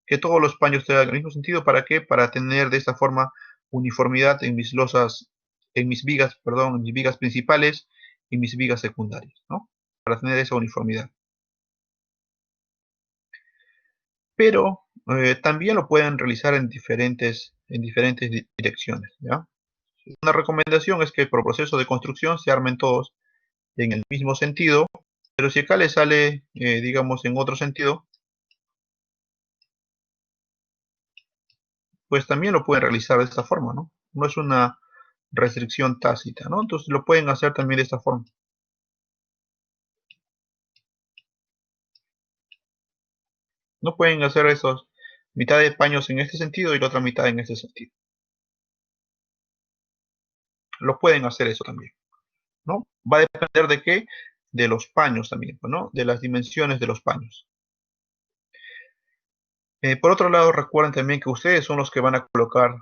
Que todos los paños tengan el mismo sentido, ¿para qué? Para tener de esta forma uniformidad en mis losas, en mis vigas, perdón, en mis vigas principales y mis vigas secundarias, ¿no? Para tener esa uniformidad. Pero también lo pueden realizar en diferentes direcciones, ¿ya? Una recomendación es que por proceso de construcción se armen todos en el mismo sentido, pero si acá le sale, digamos, en otro sentido, pues también lo pueden realizar de esta forma, ¿no? No es una restricción tácita, ¿no? Entonces lo pueden hacer también de esta forma. No pueden hacer esos mitad de paños en este sentido y la otra mitad en este sentido. Lo pueden hacer eso también, ¿no? Va a depender de qué, de los paños también, ¿no? De las dimensiones de los paños. Por otro lado, recuerden también que ustedes son los que van a colocar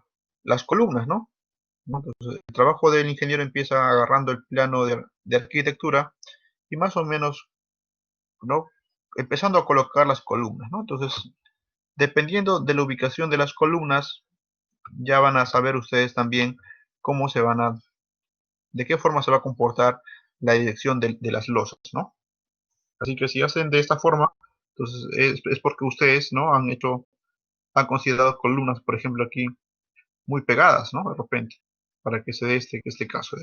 las columnas, ¿no? Entonces, el trabajo del ingeniero empieza agarrando el plano de arquitectura y más o menos, ¿no? Empezando a colocar las columnas, ¿no? Entonces, dependiendo de la ubicación de las columnas, ya van a saber ustedes también cómo se van a, de qué forma se va a comportar la dirección de las losas, ¿no? Así que si hacen de esta forma, entonces es porque ustedes, ¿no? Han considerado columnas, por ejemplo, aquí muy pegadas, ¿no? De repente, para que se dé este caso.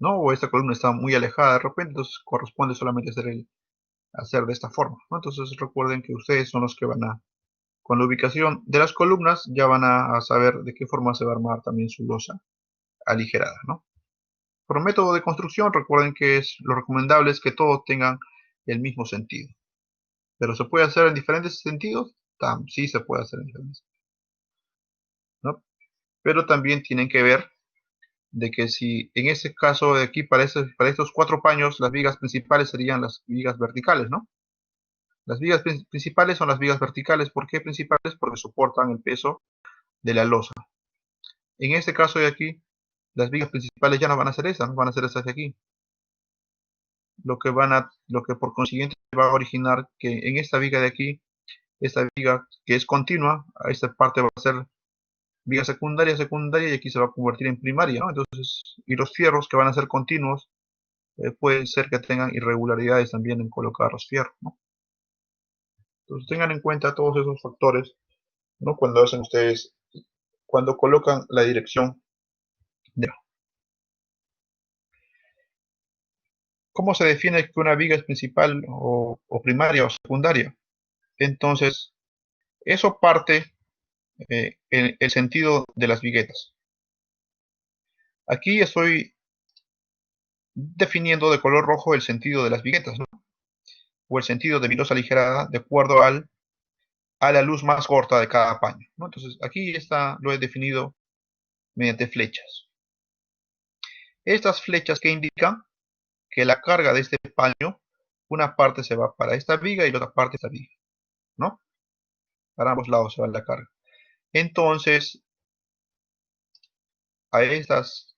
¿No? O esta columna está muy alejada de repente, entonces corresponde solamente hacer hacer de esta forma, ¿no? Entonces recuerden que ustedes son los que van a, con la ubicación de las columnas, ya van a saber de qué forma se va a armar también su losa aligerada, ¿no? Por método de construcción, recuerden que lo recomendable es que todos tengan el mismo sentido. Pero ¿se puede hacer en diferentes sentidos? Sí se puede hacer en diferentes sentidos, ¿no? Pero también tienen que ver de que si en este caso de aquí para estos 4 paños las vigas principales serían las vigas verticales, ¿no? Las vigas principales son las vigas verticales. ¿Por qué principales? Porque soportan el peso de la losa. En este caso de aquí, las vigas principales ya no van a ser esas, no van a ser esas de aquí. Lo que por consiguiente va a originar que en esta viga de aquí, esta viga que es continua, a esta parte va a ser viga secundaria, secundaria, y aquí se va a convertir en primaria, ¿no? Entonces, y los fierros que van a ser continuos, puede ser que tengan irregularidades también en colocar los fierros, ¿no? Entonces tengan en cuenta todos esos factores, ¿no? Cuando hacen ustedes, cuando colocan la dirección de... ¿Cómo se define que una viga es principal o primaria o secundaria? Entonces, eso parte en el sentido de las viguetas. Aquí estoy definiendo de color rojo el sentido de las viguetas, ¿no? O el sentido de mi losa aligerada de acuerdo a la luz más corta de cada paño, ¿no? Entonces, aquí lo he definido mediante flechas. Estas flechas que indican que la carga de este paño, una parte se va para esta viga y la otra parte esta viga, ¿no? Para ambos lados se va la carga. Entonces, a estas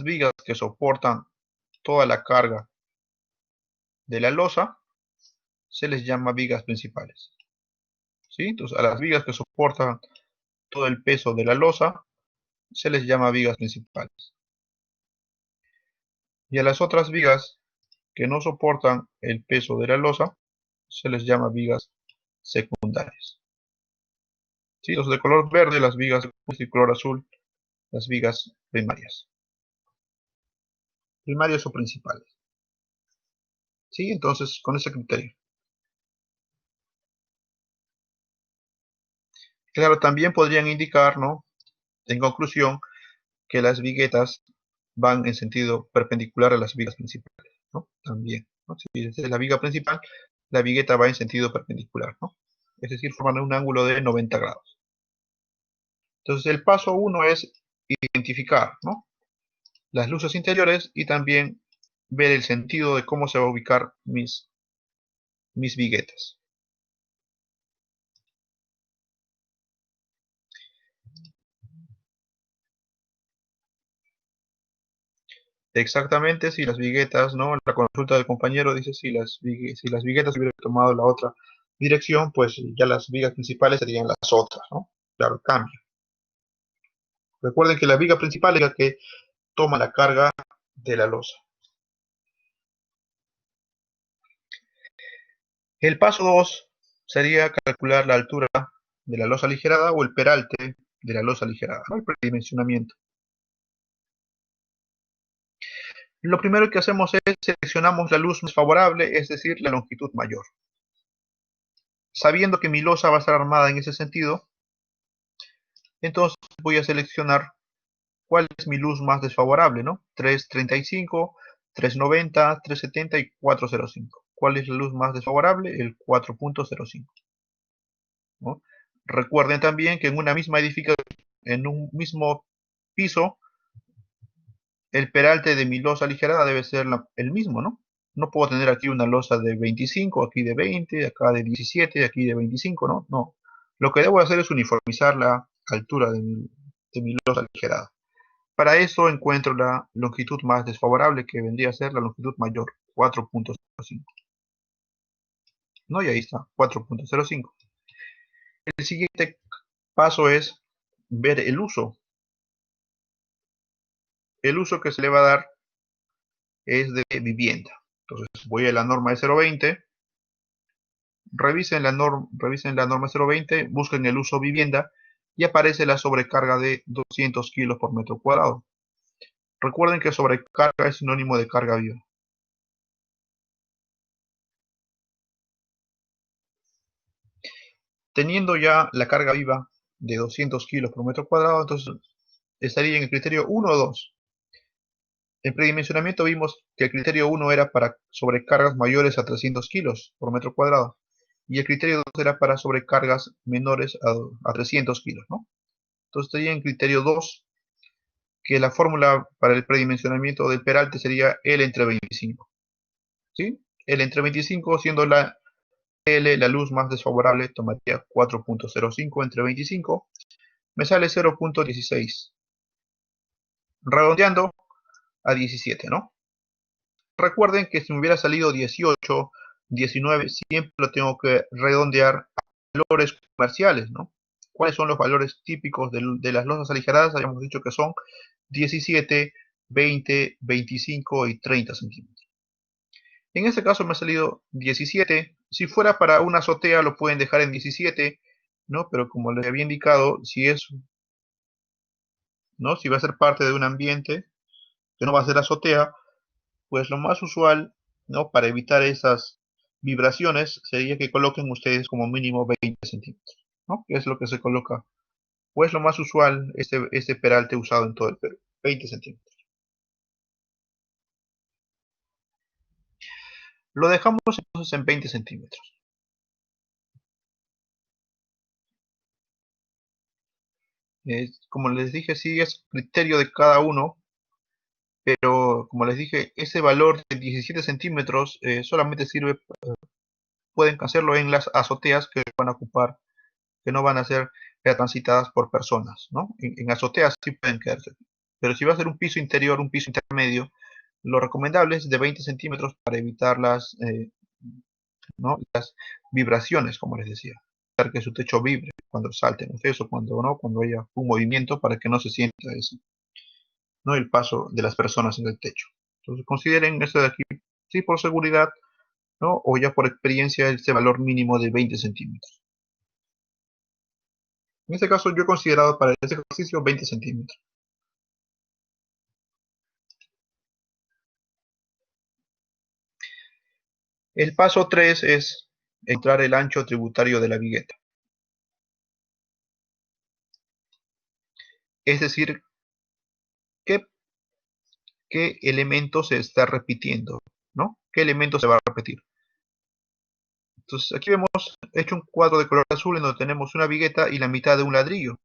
vigas que soportan toda la carga de la losa, se les llama vigas principales, ¿sí? Entonces, a las vigas que soportan todo el peso de la losa, se les llama vigas principales. Y a las otras vigas que no soportan el peso de la losa, se les llama vigas secundarias. ¿Sí? Los de color verde, las vigas secundarias, y color azul, las vigas primarias. Primarias o principales. ¿Sí? Entonces, con ese criterio. Claro, también podrían indicar, ¿no? En conclusión, que las viguetas van en sentido perpendicular a las vigas principales, ¿no? También, ¿no? Si es la viga principal, la vigueta va en sentido perpendicular, ¿no? Es decir, forman un ángulo de 90 grados. Entonces, el paso 1 es identificar, ¿no? Las luces interiores y también ver el sentido de cómo se va a ubicar mis viguetas. Exactamente, si las viguetas, ¿no? La consulta del compañero dice si las viguetas hubieran tomado la otra dirección, pues ya las vigas principales serían las otras, ¿no? Claro, cambia. Recuerden que la viga principal es la que toma la carga de la losa. El paso 2 sería calcular la altura de la losa aligerada o el peralte de la losa aligerada, ¿no? El predimensionamiento. Lo primero que hacemos es seleccionamos la luz más favorable, es decir, la longitud mayor. Sabiendo que mi losa va a estar armada en ese sentido, entonces voy a seleccionar cuál es mi luz más desfavorable, ¿no? 335, 390, 370 y 405. ¿Cuál es la luz más desfavorable? El 4.05, ¿no? Recuerden también que en una misma edificación, en un mismo piso, el peralte de mi losa aligerada debe ser el mismo, ¿no? No puedo tener aquí una losa de 25, aquí de 20, acá de 17, aquí de 25, ¿no? No. Lo que debo hacer es uniformizar la altura de mi losa aligerada. Para eso encuentro la longitud más desfavorable, que vendría a ser la longitud mayor, 4.05. ¿No? Y ahí está, 4.05. El siguiente paso es ver el uso. El uso que se le va a dar es de vivienda. Entonces voy a la norma de 020, revisen la norma 020, busquen el uso vivienda y aparece la sobrecarga de 200 kilos por metro cuadrado. Recuerden que sobrecarga es sinónimo de carga viva. Teniendo ya la carga viva de 200 kilos por metro cuadrado, entonces estaría en el criterio 1 o 2. En predimensionamiento vimos que el criterio 1 era para sobrecargas mayores a 300 kilos por metro cuadrado y el criterio 2 era para sobrecargas menores a 300 kilos, ¿no? Entonces estaría en criterio 2 que la fórmula para el predimensionamiento del peralte sería L entre 25, ¿sí? L entre 25 siendo la L la luz más desfavorable, tomaría 4.05 entre 25, me sale 0.16, redondeando a 17, ¿no? Recuerden que si me hubiera salido 18, 19, siempre lo tengo que redondear a valores comerciales, ¿no? ¿Cuáles son los valores típicos de las losas aligeradas? Habíamos dicho que son 17, 20, 25 y 30 centímetros. En este caso me ha salido 17. Si fuera para una azotea lo pueden dejar en 17, ¿no? Pero como les había indicado, si es, ¿no? Si va a ser parte de un ambiente que no va a ser azotea, pues lo más usual, ¿no? Para evitar esas vibraciones sería que coloquen ustedes como mínimo 20 centímetros, ¿no? Que es lo que se coloca, pues lo más usual, este peralte usado en todo el Perú, 20 centímetros. Lo dejamos entonces en 20 centímetros. Como les dije, sí es criterio de cada uno, pero como les dije, ese valor de 17 centímetros solamente sirve, pueden hacerlo en las azoteas que van a ocupar, que no van a ser transitadas por personas, ¿no? En azoteas sí pueden quedarse. Pero si va a ser un piso interior, un piso intermedio, lo recomendable es de 20 centímetros para evitar ¿no? las vibraciones, como les decía. Para que su techo vibre cuando salten ustedes o cuando no, cuando haya un movimiento para que no se sienta eso, ¿no? El paso de las personas en el techo. Entonces consideren esto de aquí, sí por seguridad, ¿no? O ya por experiencia este valor mínimo de 20 centímetros. En este caso yo he considerado para este ejercicio 20 centímetros. El paso 3 es encontrar el ancho tributario de la vigueta. Es decir, qué, qué elemento se está repitiendo, ¿no? ¿Qué elemento se va a repetir? Entonces aquí vemos hecho un cuadro de color azul en donde tenemos una vigueta y la mitad de un ladrillo.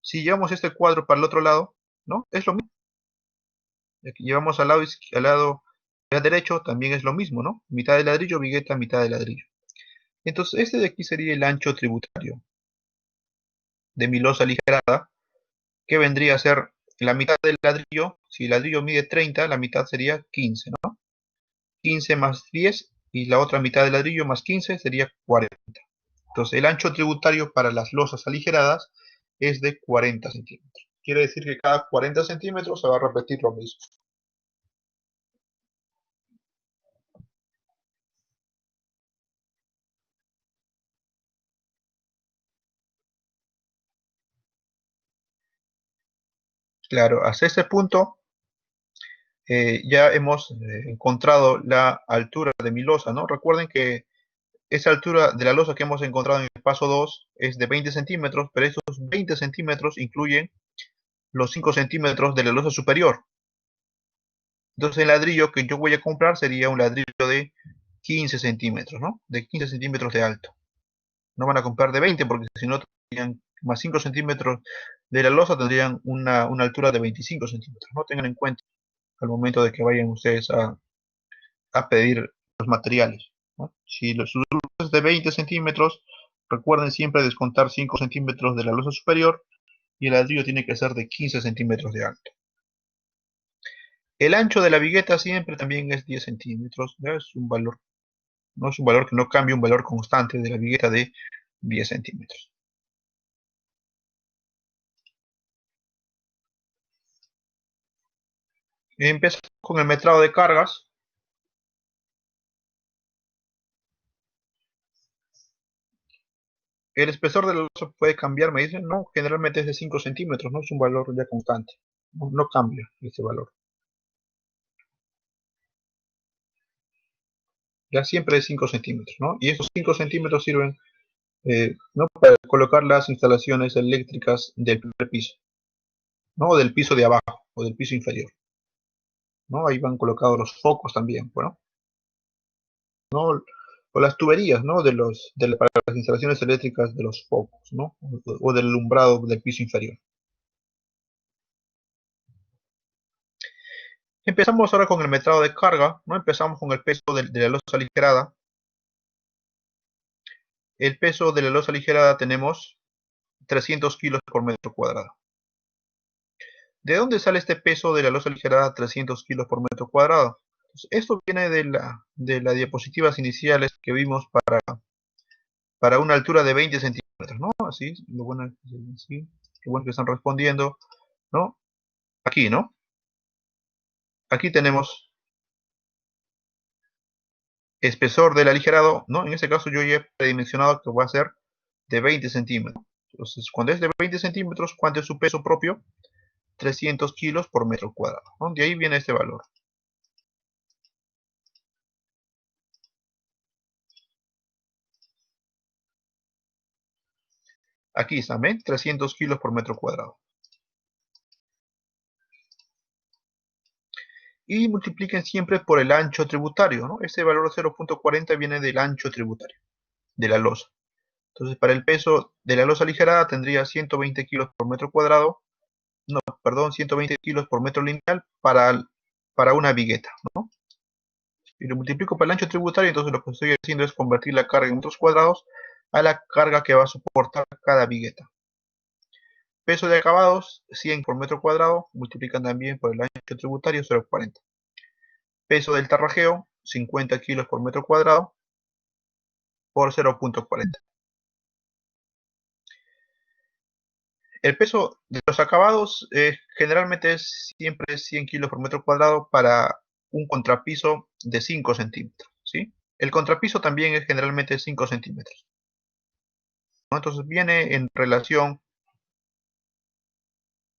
Si llevamos este cuadro para el otro lado, ¿no? Es lo mismo. Aquí llevamos al lado derecho, también es lo mismo, ¿no? Mitad de ladrillo, vigueta, mitad de ladrillo. Entonces este de aquí sería el ancho tributario de mi losa aligerada, que vendría a ser la mitad del ladrillo. Si el ladrillo mide 30, la mitad sería 15, ¿no? 15 más 10 y la otra mitad del ladrillo más 15 sería 40. Entonces el ancho tributario para las losas aligeradas es de 40 centímetros. Quiere decir que cada 40 centímetros se va a repetir lo mismo. Claro, hasta este punto ya hemos encontrado la altura de mi losa, ¿no? Recuerden que esa altura de la losa que hemos encontrado en el paso 2 es de 20 centímetros, pero esos 20 centímetros incluyen los 5 centímetros de la losa superior. Entonces el ladrillo que yo voy a comprar sería un ladrillo de 15 centímetros, ¿no? De 15 centímetros de alto. No van a comprar de 20 porque si no tendrían más 5 centímetros de la losa, tendrían una altura de 25 centímetros. No tengan en cuenta al momento de que vayan ustedes a pedir los materiales, ¿no? Si los losas de 20 centímetros, recuerden siempre descontar 5 centímetros de la losa superior y el ladrillo tiene que ser de 15 centímetros de alto. El ancho de la vigueta siempre también es 10 centímetros, ¿ya? Es un valor, no es un valor que no cambie, un valor constante de la vigueta de 10 centímetros. Empezamos con el metrado de cargas. El espesor de la losa puede cambiar, me dicen, no, generalmente es de 5 centímetros, no es un valor ya constante, no cambia ese valor. Ya siempre es 5 centímetros, ¿no? Y esos 5 centímetros sirven ¿no? Para colocar las instalaciones eléctricas del primer piso, ¿no? O del piso de abajo, o del piso inferior, ¿no? Ahí van colocados los focos también, bueno, ¿no? O las tuberías, ¿no? Para las instalaciones eléctricas de los focos, ¿no? O del alumbrado del piso inferior. Empezamos ahora con el metrado de carga, ¿no? Empezamos con el peso de la losa aligerada. El peso de la losa aligerada tenemos 300 kilos por metro cuadrado. ¿De dónde sale este peso de la losa aligerada 300 kilos por metro cuadrado? Pues esto viene de las diapositivas iniciales que vimos para una altura de 20 centímetros, ¿no? Así, lo bueno, sí, qué bueno que están respondiendo, ¿no? Aquí, ¿no? Aquí tenemos espesor del aligerado, ¿no? En este caso yo ya he predimensionado que va a ser de 20 centímetros. Entonces, cuando es de 20 centímetros, ¿cuánto es su peso propio? 300 kilos por metro cuadrado, ¿no? De ahí viene este valor. Aquí está, ¿ven? 300 kilos por metro cuadrado. Y multipliquen siempre por el ancho tributario, ¿no? Este valor 0.40 viene del ancho tributario, de la losa. Entonces, para el peso de la losa aligerada tendría 120 kilos por metro cuadrado, no, perdón, 120 kilos por metro lineal para una vigueta, ¿no? Si lo multiplico por el ancho tributario, entonces lo que estoy haciendo es convertir la carga en metros cuadrados a la carga que va a soportar cada vigueta. Peso de acabados, 100 por metro cuadrado, multiplican también por el ancho tributario, 0.40. Peso del tarrajeo, 50 kilos por metro cuadrado por 0.40. El peso de los acabados generalmente es siempre 100 kilos por metro cuadrado para un contrapiso de 5 centímetros, ¿sí? El contrapiso también es generalmente 5 centímetros, ¿no? Entonces viene en relación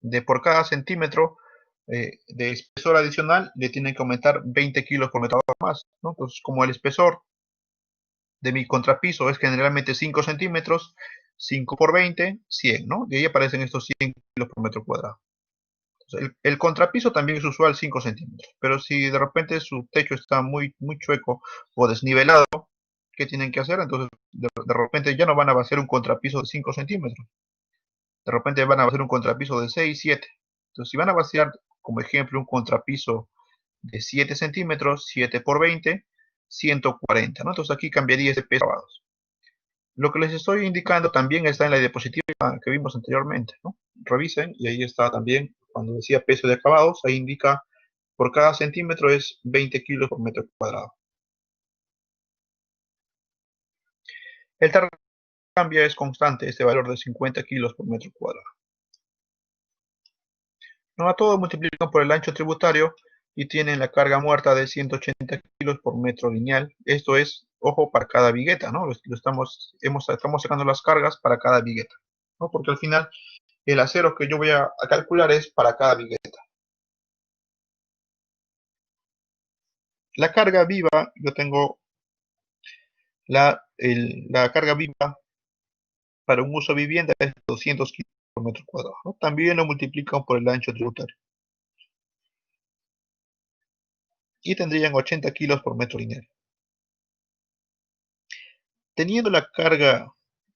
de por cada centímetro de espesor adicional le tienen que aumentar 20 kilos por metro más, ¿no? Entonces, como el espesor de mi contrapiso es generalmente 5 centímetros, 5 por 20, 100, ¿no? Y ahí aparecen estos 100 kilos por metro cuadrado. Entonces, el contrapiso también es usual 5 centímetros, pero si de repente su techo está muy, muy chueco o desnivelado, ¿qué tienen que hacer? Entonces, de repente ya no van a hacer un contrapiso de 5 centímetros, de repente van a hacer un contrapiso de 6, 7. Entonces, si van a vaciar, como ejemplo, un contrapiso de 7 centímetros, 7 por 20, 140, ¿no? Entonces aquí cambiaría ese peso. Lo que les estoy indicando también está en la diapositiva que vimos anteriormente, ¿no? Revisen y ahí está también, cuando decía peso de acabados, ahí indica por cada centímetro es 20 kilos por metro cuadrado. El terreno cambia, es constante, este valor de 50 kilos por metro cuadrado. No a todo multiplican por el ancho tributario y tienen la carga muerta de 180 kilos por metro lineal. Esto es, ojo, para cada vigueta, ¿no? Estamos sacando las cargas para cada vigueta, ¿no? Porque al final el acero que yo voy a calcular es para cada vigueta. La carga viva, yo tengo la carga viva para un uso vivienda es 200 kilos por metro cuadrado, ¿no? También lo multiplican por el ancho tributario. Y tendrían 80 kilos por metro lineal. Teniendo la carga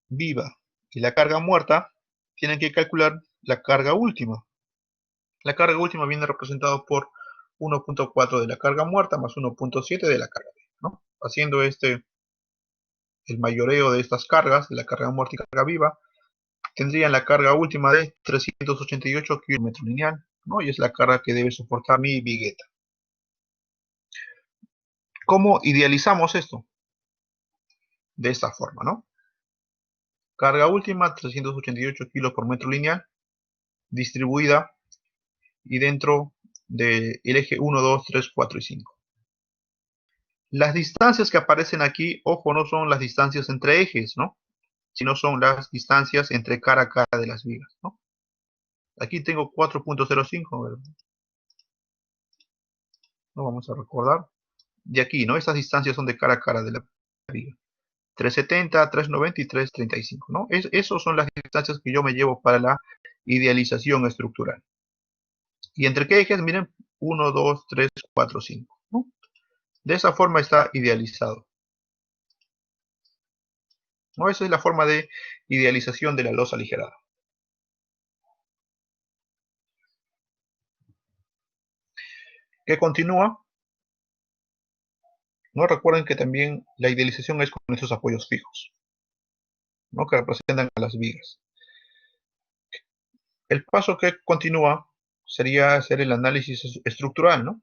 viva y la carga muerta, tienen que calcular la carga última. La carga última viene representada por 1.4 de la carga muerta más 1.7 de la carga viva, ¿no? Haciendo el mayoreo de estas cargas, de la carga muerta y carga viva, tendrían la carga última de 388 km lineal, ¿no? Y es la carga que debe soportar mi vigueta. ¿Cómo idealizamos esto? De esta forma, ¿no? Carga última, 388 kilos por metro lineal, distribuida y dentro del eje 1, 2, 3, 4 y 5. Las distancias que aparecen aquí, ojo, no son las distancias entre ejes, ¿no? Sino son las distancias entre cara a cara de las vigas, ¿no? Aquí tengo 4.05, ¿no? Vamos a recordar. De aquí, ¿no? Estas distancias son de cara a cara de la viga. 370, 390 y 335, ¿no? Esas son las distancias que yo me llevo para la idealización estructural. ¿Y entre qué ejes? Miren, 1, 2, 3, 4, 5, ¿no? De esa forma está idealizado, ¿no? Esa es la forma de idealización de la losa aligerada. ¿Qué continúa? ¿No? Recuerden que también la idealización es con estos apoyos fijos, ¿no? Que representan a las vigas. El paso que continúa sería hacer el análisis estructural, ¿no?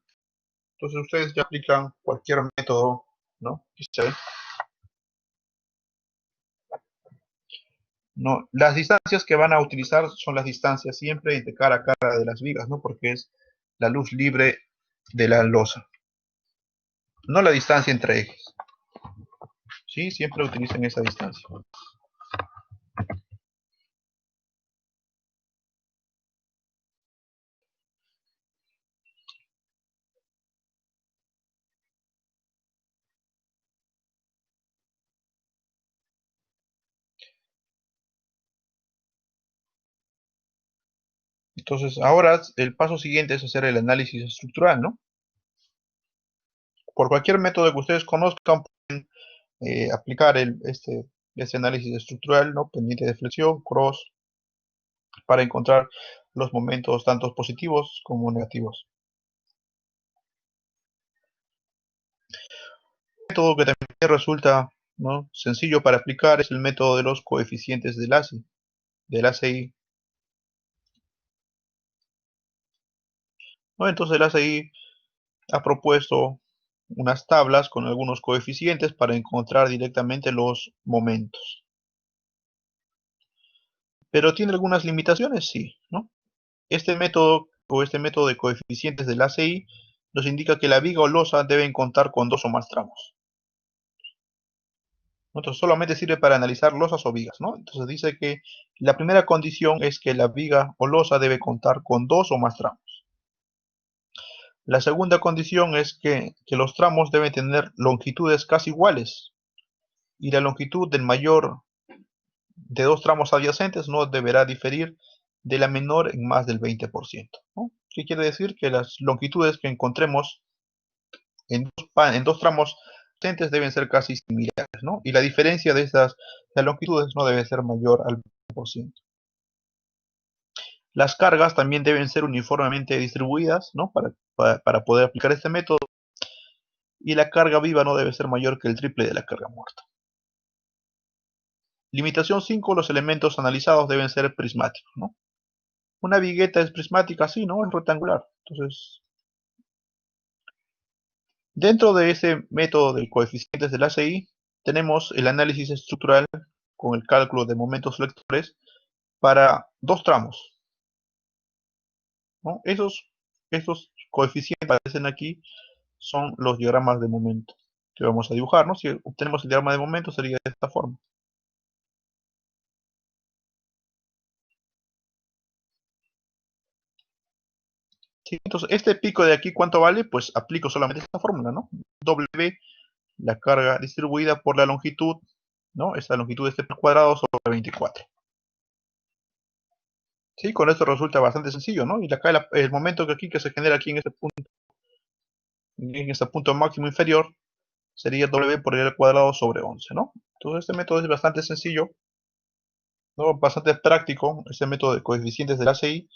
Entonces ustedes ya aplican cualquier método, ¿no? No, las distancias que van a utilizar son las distancias siempre entre cara a cara de las vigas, ¿no? Porque es la luz libre de la losa, no la distancia entre ejes. ¿Sí? Siempre utilicen esa distancia. Entonces, ahora el paso siguiente es hacer el análisis estructural, ¿no? Por cualquier método que ustedes conozcan, pueden aplicar este análisis estructural, ¿no? Pendiente de flexión, cross, para encontrar los momentos tanto positivos como negativos. Un método que también resulta, ¿no?, sencillo para aplicar es el método de los coeficientes del ACI, ¿no? Entonces el ACI ha propuesto unas tablas con algunos coeficientes para encontrar directamente los momentos. Pero tiene algunas limitaciones, sí, ¿no? Este método de coeficientes del ACI nos indica que la viga o losa deben contar con 2 o más tramos. Entonces solamente sirve para analizar losas o vigas, ¿no? Entonces dice que la primera condición es que la viga o losa debe contar con 2 o más tramos. La segunda condición es que los tramos deben tener longitudes casi iguales y la longitud del mayor de 2 tramos adyacentes no deberá diferir de la menor en más del 20%, ¿no? ¿Qué quiere decir? Que las longitudes que encontremos en dos tramos adyacentes deben ser casi similares, ¿no? Y la diferencia de estas longitudes no debe ser mayor al 20%. Las cargas también deben ser uniformemente distribuidas, ¿no?, para poder aplicar este método, y la carga viva no debe ser mayor que el triple de la carga muerta. Limitación 5. Los elementos analizados deben ser prismáticos, ¿no? Una vigueta es prismática, sí, ¿no? Es rectangular. Entonces, dentro de ese método de coeficientes del ACI, tenemos el análisis estructural con el cálculo de momentos flectores para 2 tramos, ¿no? Esos coeficientes que aparecen aquí son los diagramas de momento que vamos a dibujar, ¿no? Si obtenemos el diagrama de momento sería de esta forma. ¿Sí? Entonces, este pico de aquí, ¿cuánto vale? Pues aplico solamente esta fórmula, ¿no? W, la carga distribuida por la longitud, ¿no? Esta longitud de este cuadrado sobre 24. ¿Sí? Con esto resulta bastante sencillo, ¿no? Y acá el momento que se genera aquí en este punto máximo inferior, sería W por el cuadrado sobre 11, ¿no? Entonces este método es bastante sencillo, ¿no? Bastante práctico, este método de coeficientes del ACI,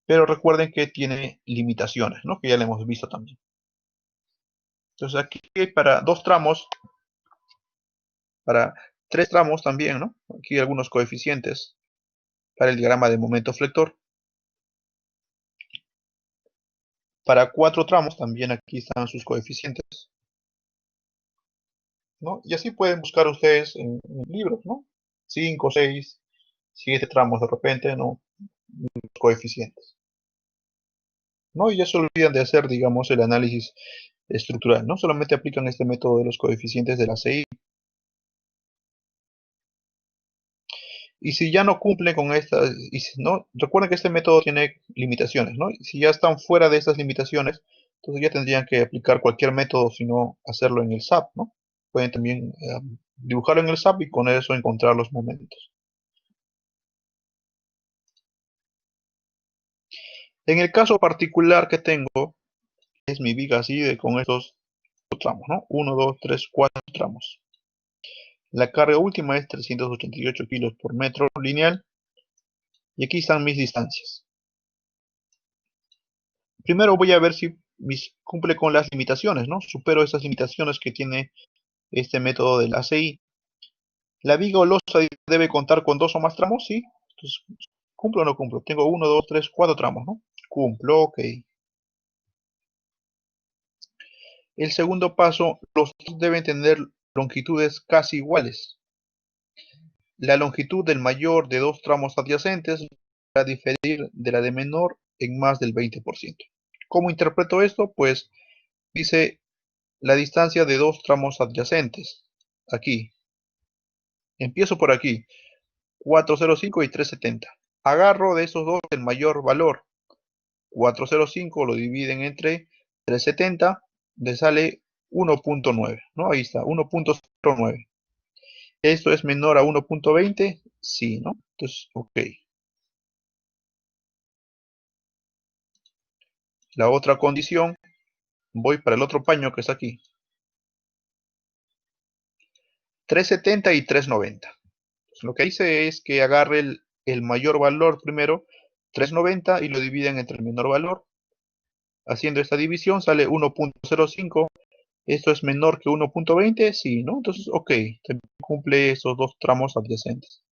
pero recuerden que tiene limitaciones, ¿no? Que ya lo hemos visto también. Entonces aquí para 2 tramos, para 3 tramos también, ¿no? Aquí hay algunos coeficientes para el diagrama de momento flector. Para 4 tramos también aquí están sus coeficientes, ¿no? Y así pueden buscar ustedes en libros, ¿no? 5, 6, 7 tramos de repente, ¿no? Los coeficientes, ¿no? Y ya se olvidan de hacer, digamos, el análisis estructural, ¿no? Solamente aplican este método de los coeficientes de la CI. Y si ya no cumple con estas, no, recuerden que este método tiene limitaciones, ¿no? Y si ya están fuera de estas limitaciones, entonces ya tendrían que aplicar cualquier método, sino hacerlo en el SAP, ¿no? Pueden también dibujarlo en el SAP y con eso encontrar los momentos. En el caso particular que tengo, es mi viga así con estos tramos, ¿no? 1, 2, 3, 4 tramos. La carga última es 388 kilos por metro lineal y aquí están mis distancias. Primero voy a ver si cumple con las limitaciones, ¿no? Supero esas limitaciones que tiene este método del ACI. La viga o losa debe contar con 2 o más tramos, ¿sí? Entonces, ¿cumplo o no cumplo? Tengo 1, 2, 3, 4 tramos, ¿no? Cumplo, ok. El segundo paso, los dos deben tener longitudes casi iguales. La longitud del mayor de 2 tramos adyacentes va a diferir de la de menor en más del 20%. ¿Cómo interpreto esto? Pues dice la distancia de 2 tramos adyacentes. Aquí. Empiezo por aquí. 405 y 370. Agarro de esos dos el mayor valor. 405 lo dividen entre 370, le sale 1.9, ¿no? Ahí está, 1.09. ¿Esto es menor a 1.20? Sí, ¿no? Entonces, ok. La otra condición, voy para el otro paño que está aquí. 370 y 390. Lo que hice es que agarre el mayor valor primero, 390, y lo dividen entre el menor valor. Haciendo esta división sale 1.05. ¿Esto es menor que 1.20? Sí, ¿no? Entonces, ok, cumple esos dos tramos adyacentes.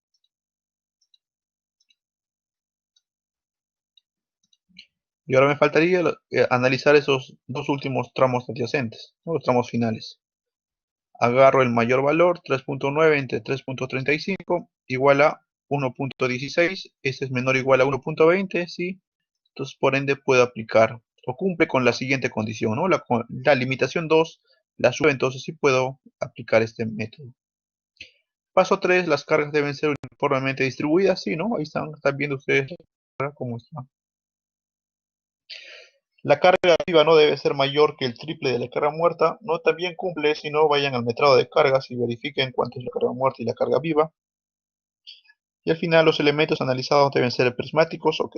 Y ahora me faltaría analizar esos dos últimos tramos adyacentes, ¿no? Los tramos finales. Agarro el mayor valor, 3.9 entre 3.35, igual a 1.16. Este es menor o igual a 1.20, sí. Entonces, por ende, puedo aplicar o cumple con la siguiente condición, ¿no? La limitación 2 la sube, entonces sí puedo aplicar este método. Paso 3, las cargas deben ser uniformemente distribuidas, sí, ¿no? Ahí están viendo ustedes cómo está. La carga viva no debe ser mayor que el triple de la carga muerta. No también cumple si no vayan al metrado de cargas y verifiquen cuánto es la carga muerta y la carga viva. Y al final los elementos analizados deben ser prismáticos, ok.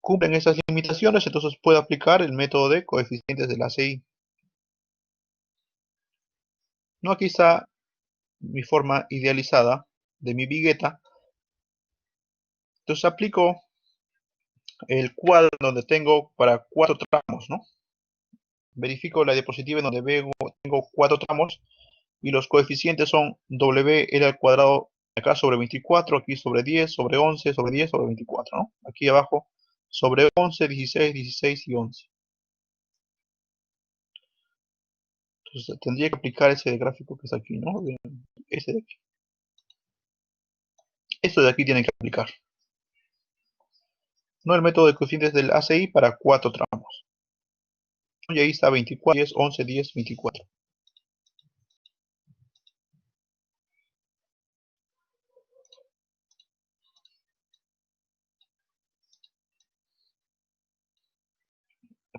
Cumplen esas limitaciones, entonces puedo aplicar el método de coeficientes de la ACI. No, aquí está mi forma idealizada de mi vigueta. Entonces aplico el cuadro donde tengo para 4 tramos, ¿no? Verifico la diapositiva en donde tengo 4 tramos y los coeficientes son W L al cuadrado acá sobre 24, aquí sobre 10, sobre 11, sobre 10, sobre 24, ¿no? Aquí abajo sobre 11, 16, 16 y 11. Entonces tendría que aplicar ese gráfico que está aquí, ¿no? Ese de aquí. Esto de aquí tiene que aplicar. No el método de coeficientes del ACI para 4 tramos. Y ahí está 24, 10, 11, 10, 24.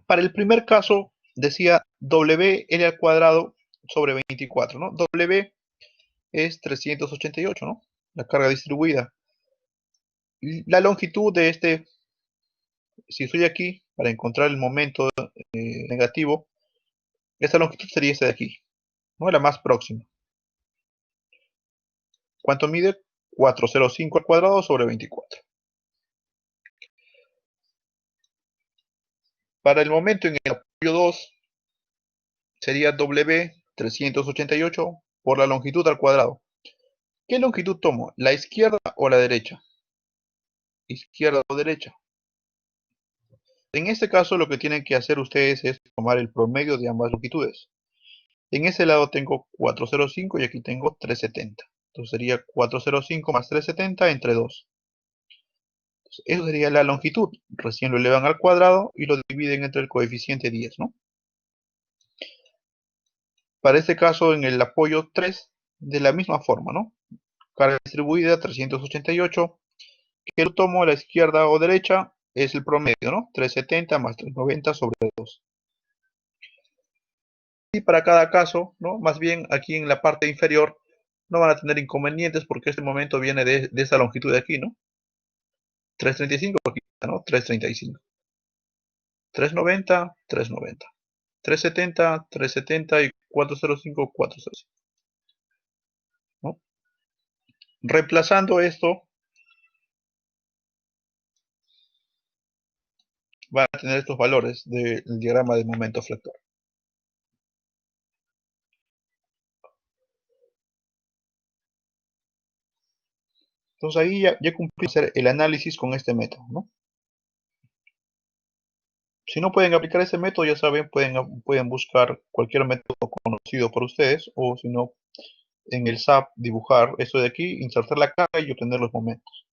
Para el primer caso decía W L al cuadrado sobre 24, ¿no? W es 388, ¿no? La carga distribuida. La longitud de este, si estoy aquí, para encontrar el momento negativo, esta longitud sería esta de aquí, ¿no? La más próxima. ¿Cuánto mide? 405 al cuadrado sobre 24. Para el momento en el apoyo 2 sería W 388 por la longitud al cuadrado. ¿Qué longitud tomo? ¿La izquierda o la derecha? Izquierda o derecha. En este caso lo que tienen que hacer ustedes es tomar el promedio de ambas longitudes. En ese lado tengo 405 y aquí tengo 370. Entonces sería 405 más 370 entre 2. Entonces, eso sería la longitud. Recién lo elevan al cuadrado y lo dividen entre el coeficiente 10, ¿no? Para este caso, en el apoyo 3, de la misma forma, ¿no? Carga distribuida 388. Que lo tomo a la izquierda o derecha es el promedio, ¿no? 370 más 390 sobre 2. Y para cada caso, ¿no? Más bien aquí en la parte inferior no van a tener inconvenientes porque este momento viene de esta longitud de aquí, ¿no? 335 aquí, ¿no? 335. 390, 390. 370, 370 y 405, 405. ¿No? Reemplazando esto, va a tener estos valores del diagrama de momento flector. Entonces ahí ya cumplí hacer el análisis con este método, ¿no? Si no pueden aplicar ese método, ya saben, pueden buscar cualquier método conocido por ustedes, o si no, en el SAP dibujar esto de aquí, insertar la carga y obtener los momentos.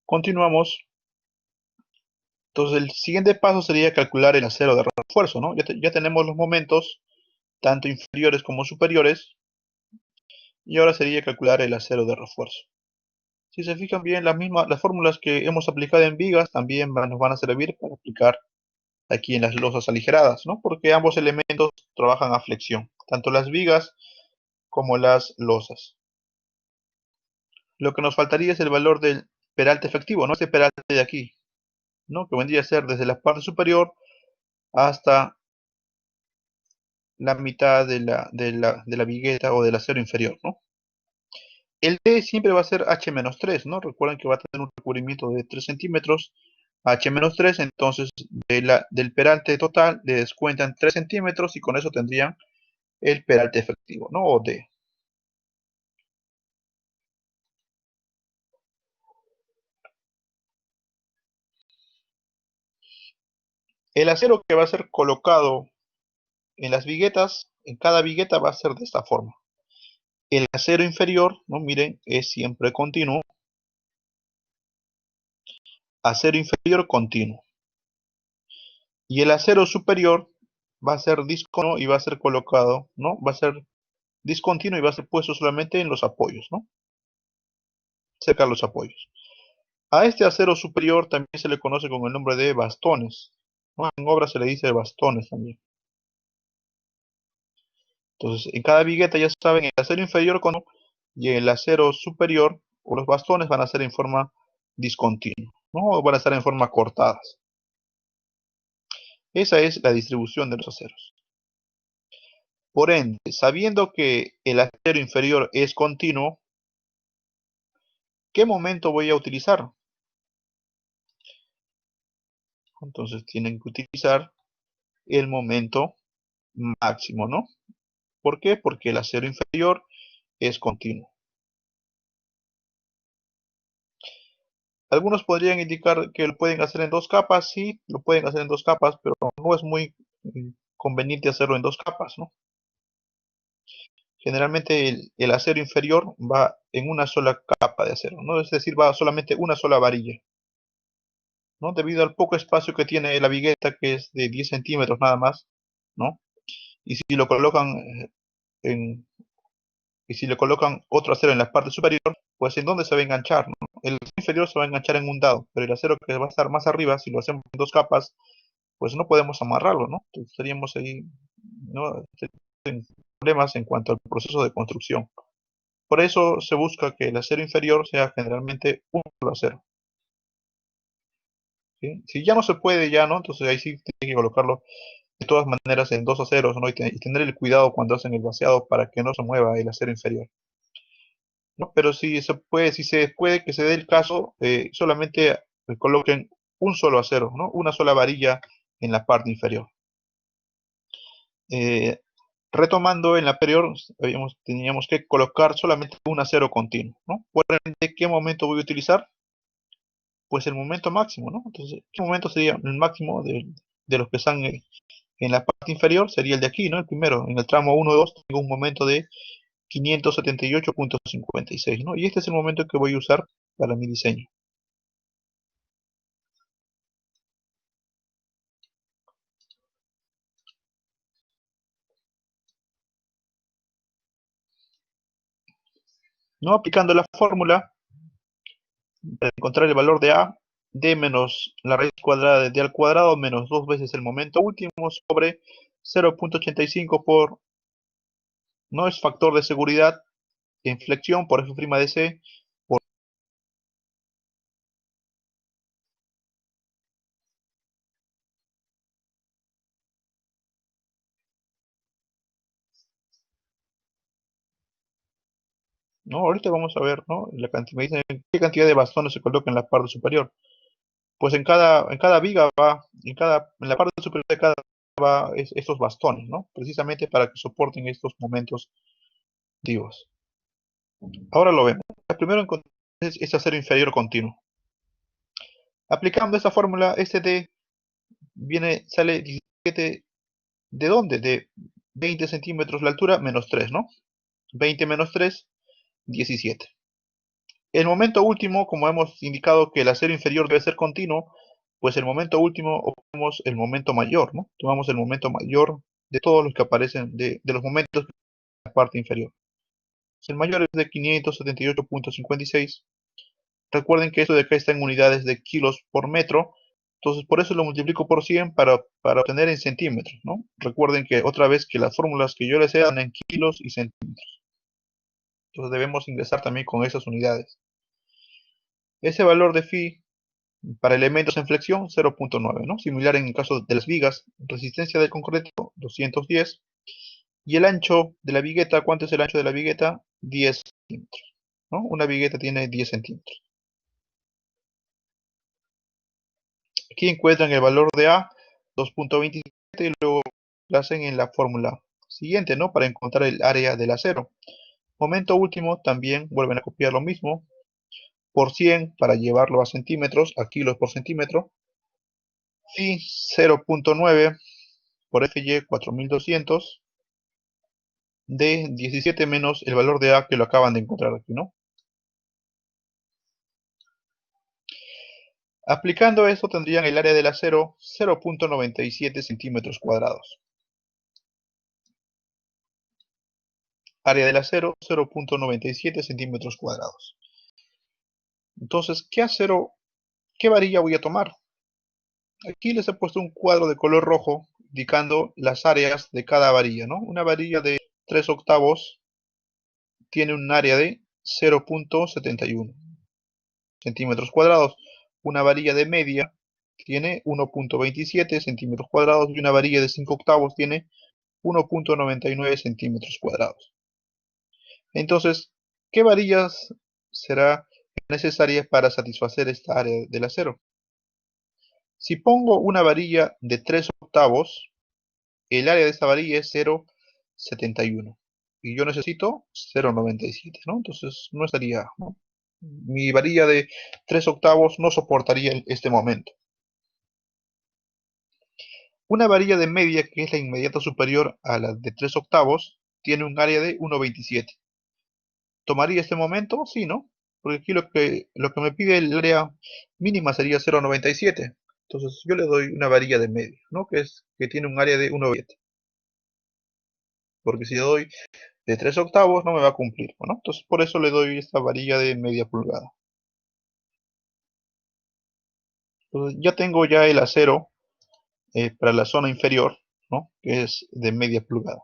Continuamos. Entonces el siguiente paso sería calcular el acero de refuerzo, ¿no? Ya tenemos los momentos, tanto inferiores como superiores, y ahora sería calcular el acero de refuerzo. Si se fijan bien, las fórmulas que hemos aplicado en vigas también nos van a servir para aplicar aquí en las losas aligeradas, ¿no? Porque ambos elementos trabajan a flexión, tanto las vigas como las losas. Lo que nos faltaría es el valor del peralte efectivo, ¿no? Este peralte de aquí, ¿no? Que vendría a ser desde la parte superior hasta la mitad de la vigueta o del acero inferior, ¿no? El T siempre va a ser H-3, ¿no? Recuerden que va a tener un recubrimiento de 3 centímetros, H-3, entonces del peralte total le descuentan 3 centímetros y con eso tendrían el peralte efectivo, ¿no? O D. El acero que va a ser colocado en las viguetas, en cada vigueta va a ser de esta forma. El acero inferior, ¿no? Miren, es siempre continuo. Acero inferior continuo. Y el acero superior va a ser discontinuo y va a ser colocado, ¿no? Va a ser discontinuo y va a ser puesto solamente en los apoyos, ¿no? Cerca de los apoyos. A este acero superior también se le conoce con el nombre de bastones, ¿no? En obra se le dice bastones también. Entonces, en cada vigueta ya saben, el acero inferior y el acero superior o los bastones van a ser en forma discontinua, ¿no? O van a estar en forma cortadas. Esa es la distribución de los aceros. Por ende, sabiendo que el acero inferior es continuo, ¿qué momento voy a utilizar? Entonces tienen que utilizar el momento máximo, ¿no? ¿Por qué? Porque el acero inferior es continuo. Algunos podrían indicar que lo pueden hacer en dos capas, sí, lo pueden hacer en dos capas, pero no es muy conveniente hacerlo en dos capas, ¿no? Generalmente el acero inferior va en una sola capa de acero, ¿no? Es decir, va solamente una sola varilla, ¿no? Debido al poco espacio que tiene la vigueta, que es de 10 centímetros nada más, ¿no? Y si lo colocan en, y si le colocan otro acero en la parte superior, pues ¿en dónde se va a enganchar, ¿no? El acero inferior se va a enganchar en un dado, pero el acero que va a estar más arriba, si lo hacemos en dos capas, pues no podemos amarrarlo, ¿no? Entonces estaríamos ahí, ¿no? En problemas en cuanto al proceso de construcción. Por eso se busca que el acero inferior sea generalmente un solo acero, ¿sí? Si ya no se puede, ya no, entonces ahí sí tiene que colocarlo de todas maneras en dos aceros, ¿no? Y tener el cuidado cuando hacen el vaciado para que no se mueva el acero inferior, ¿no? Pero si se puede que se dé el caso, solamente coloquen un solo acero, ¿no? Una sola varilla en la parte inferior. Eh, Retomando en la anterior, teníamos que colocar solamente un acero continuo, ¿no? Por ende, ¿qué momento voy a utilizar? Pues el momento máximo, ¿no? Entonces, ¿qué momento sería el máximo de los que están en la parte inferior? Sería el de aquí, ¿no? El primero, en el tramo 1-2 tengo un momento de 578.56, ¿no? Y este es el momento que voy a usar para mi diseño. ¿no? Aplicando la fórmula para encontrar el valor de A, D menos la raíz cuadrada de D al cuadrado menos 2 veces el momento último sobre 0.85 por, no es factor de seguridad, en flexión por F' de C. ¿No? Ahorita vamos a ver, ¿no? Me dicen qué cantidad de bastones se coloca en la parte superior. Pues en cada viga va, en la parte superior de cada va estos bastones, ¿no? Precisamente para que soporten estos momentos activos. Ahora lo vemos. Primero es acero inferior continuo. Aplicando esta fórmula, este D sale 17, ¿de dónde? De 20 centímetros la altura menos 3, ¿no? 20 menos 3, 17. El momento último, como hemos indicado que el acero inferior debe ser continuo, pues el momento último obtenemos el momento mayor, ¿no? Tomamos el momento mayor de todos los que aparecen, de los momentos en la parte inferior. El mayor es de 578.56. Recuerden que esto de acá está en unidades de kilos por metro, entonces por eso lo multiplico por 100 para obtener en centímetros, ¿no? Recuerden que otra vez que las fórmulas que yo les he dado en kilos y centímetros. Entonces debemos ingresar también con esas unidades. Ese valor de phi para elementos en flexión 0.9, ¿no? Similar en el caso de las vigas, resistencia del concreto 210 y el ancho de la vigueta, ¿cuánto es el ancho de la vigueta? 10 centímetros, ¿no? Una vigueta tiene 10 centímetros. Aquí encuentran el valor de A, 2.27 y luego lo hacen en la fórmula siguiente, ¿no? Para encontrar el área del acero. Momento último, también vuelven a copiar lo mismo, por 100 para llevarlo a centímetros, a kilos por centímetro, y 0.9 por FY 4200 de 17 menos el valor de A que lo acaban de encontrar aquí, ¿no? Aplicando esto tendrían el área del acero 0.97 centímetros cuadrados. Área del acero 0.97 centímetros cuadrados. Entonces, qué varilla voy a tomar? Aquí les he puesto un cuadro de color rojo indicando las áreas de cada varilla, ¿no? Una varilla de 3 octavos tiene un área de 0.71 centímetros cuadrados. Una varilla de media tiene 1.27 centímetros cuadrados y una varilla de 5 octavos tiene 1.99 centímetros cuadrados. Entonces, ¿qué varillas será necesarias para satisfacer esta área del acero? Si pongo una varilla de 3 octavos, el área de esta varilla es 0.71 y yo necesito 0.97, ¿no? Entonces no estaría, ¿no? Mi varilla de 3 octavos no soportaría este momento. Una varilla de media, que es la inmediata superior a la de 3 octavos, tiene un área de 1.27. ¿Tomaría este momento? Sí, ¿no? Porque aquí lo que me pide el área mínima sería 0.97. Entonces yo le doy una varilla de media, ¿no? Que tiene un área de 1.27. Porque si le doy de 3 octavos no me va a cumplir, ¿no? Entonces por eso le doy esta varilla de media pulgada. Entonces ya tengo ya el acero para la zona inferior, ¿no? Que es de media pulgada.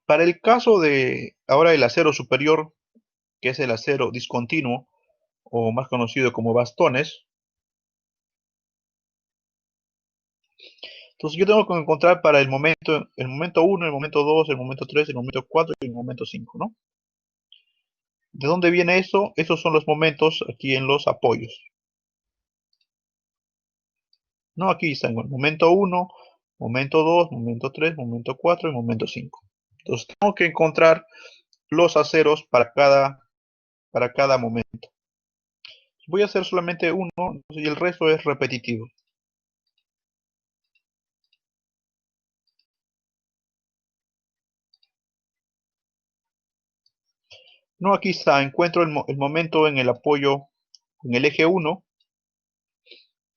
Para el caso de ahora el acero superior, que es el acero discontinuo, o más conocido como bastones, entonces yo tengo que encontrar para el momento 1, el momento 2, el momento 3, el momento 4 y el momento 5, ¿no? ¿De dónde viene eso? Esos son los momentos aquí en los apoyos. No, aquí están el momento 1, momento 2, momento 3, momento 4 y momento 5. Entonces tengo que encontrar los aceros para cada momento. Voy a hacer solamente uno y el resto es repetitivo. No, aquí está, encuentro el momento en el apoyo En el eje 1,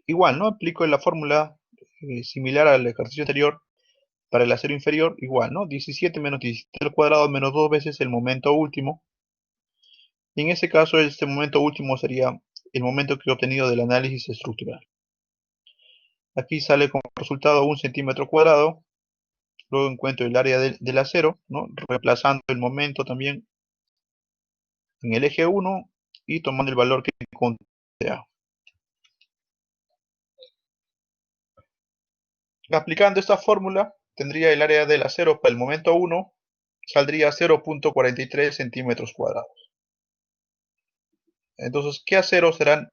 igual, ¿no? Aplico la fórmula similar al ejercicio anterior. Para el acero inferior, igual, ¿no? 17 menos 17 al cuadrado menos 2 veces el momento último. Y en ese caso, este momento último sería el momento que he obtenido del análisis estructural. Aquí sale como resultado 1 centímetro cuadrado. Luego encuentro el área del acero, ¿no? Reemplazando el momento también en el eje 1 y tomando el valor que encontré. Aplicando esta fórmula, tendría el área del acero para el momento 1, saldría 0.43 centímetros cuadrados. Entonces, ¿qué aceros serán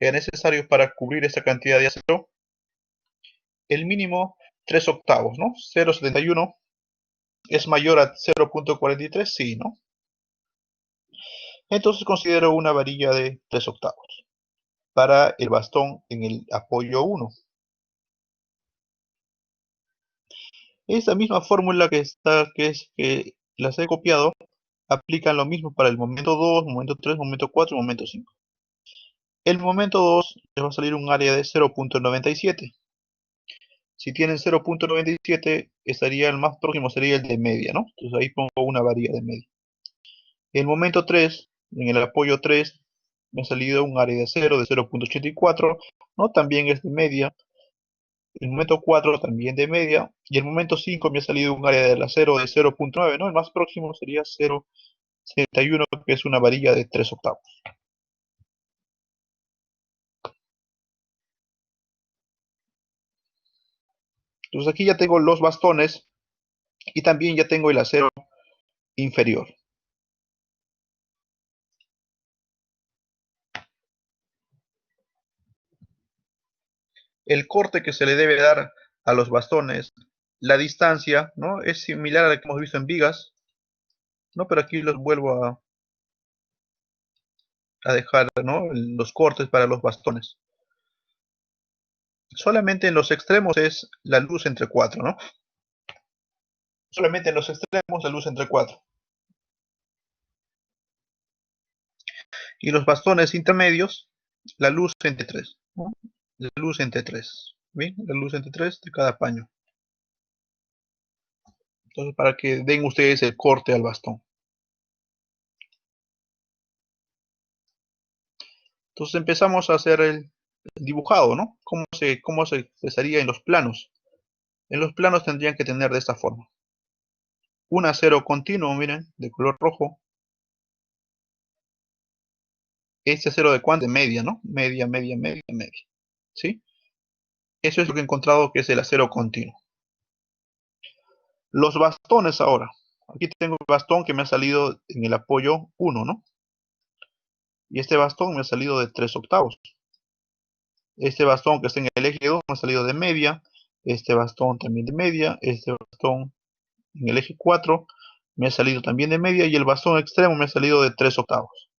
necesarios para cubrir esta cantidad de acero? El mínimo 3 octavos, ¿no? 0.71 es mayor a 0.43, sí, ¿no? Entonces considero una varilla de 3 octavos para el bastón en el apoyo 1. Esta misma fórmula que las he copiado, aplican lo mismo para el momento 2, momento 3, momento 4 y momento 5. El momento 2 les va a salir un área de 0.97. Si tienen 0.97, estaría el más próximo, sería el de media, ¿no? Entonces ahí pongo una varilla de media. En el momento 3, en el apoyo 3, me ha salido un área de 0 de 0.84, ¿no? También es de media. El momento 4 también de media. Y el momento 5 me ha salido un área del acero de 0.9, ¿no? El más próximo sería 0.71, que es una varilla de 3 octavos. Entonces aquí ya tengo los bastones y también ya tengo el acero inferior. El corte que se le debe dar a los bastones, la distancia, ¿no? Es similar a la que hemos visto en vigas, ¿no? Pero aquí los vuelvo a dejar, ¿no? Los cortes para los bastones. Solamente en los extremos es la luz entre 4, ¿no? Solamente en los extremos la luz entre 4. Y los bastones intermedios, la luz entre 3, ¿no? La luz entre 3. ¿Bien? La luz entre 3 de cada paño. Entonces, para que den ustedes el corte al bastón. Entonces empezamos a hacer el dibujado, ¿no? ¿Cómo se expresaría en los planos? En los planos tendrían que tener de esta forma. Un acero continuo, miren, de color rojo. Este acero de cuánto? De media, ¿no? Media, media, media, media. ¿Sí? Eso es lo que he encontrado que es el acero continuo. Los bastones ahora. Aquí tengo el bastón que me ha salido en el apoyo 1, ¿no? Y este bastón me ha salido de 3 octavos. Este bastón que está en el eje 2 me ha salido de media. Este bastón también de media. Este bastón en el eje 4 me ha salido también de media. Y el bastón extremo me ha salido de 3 octavos.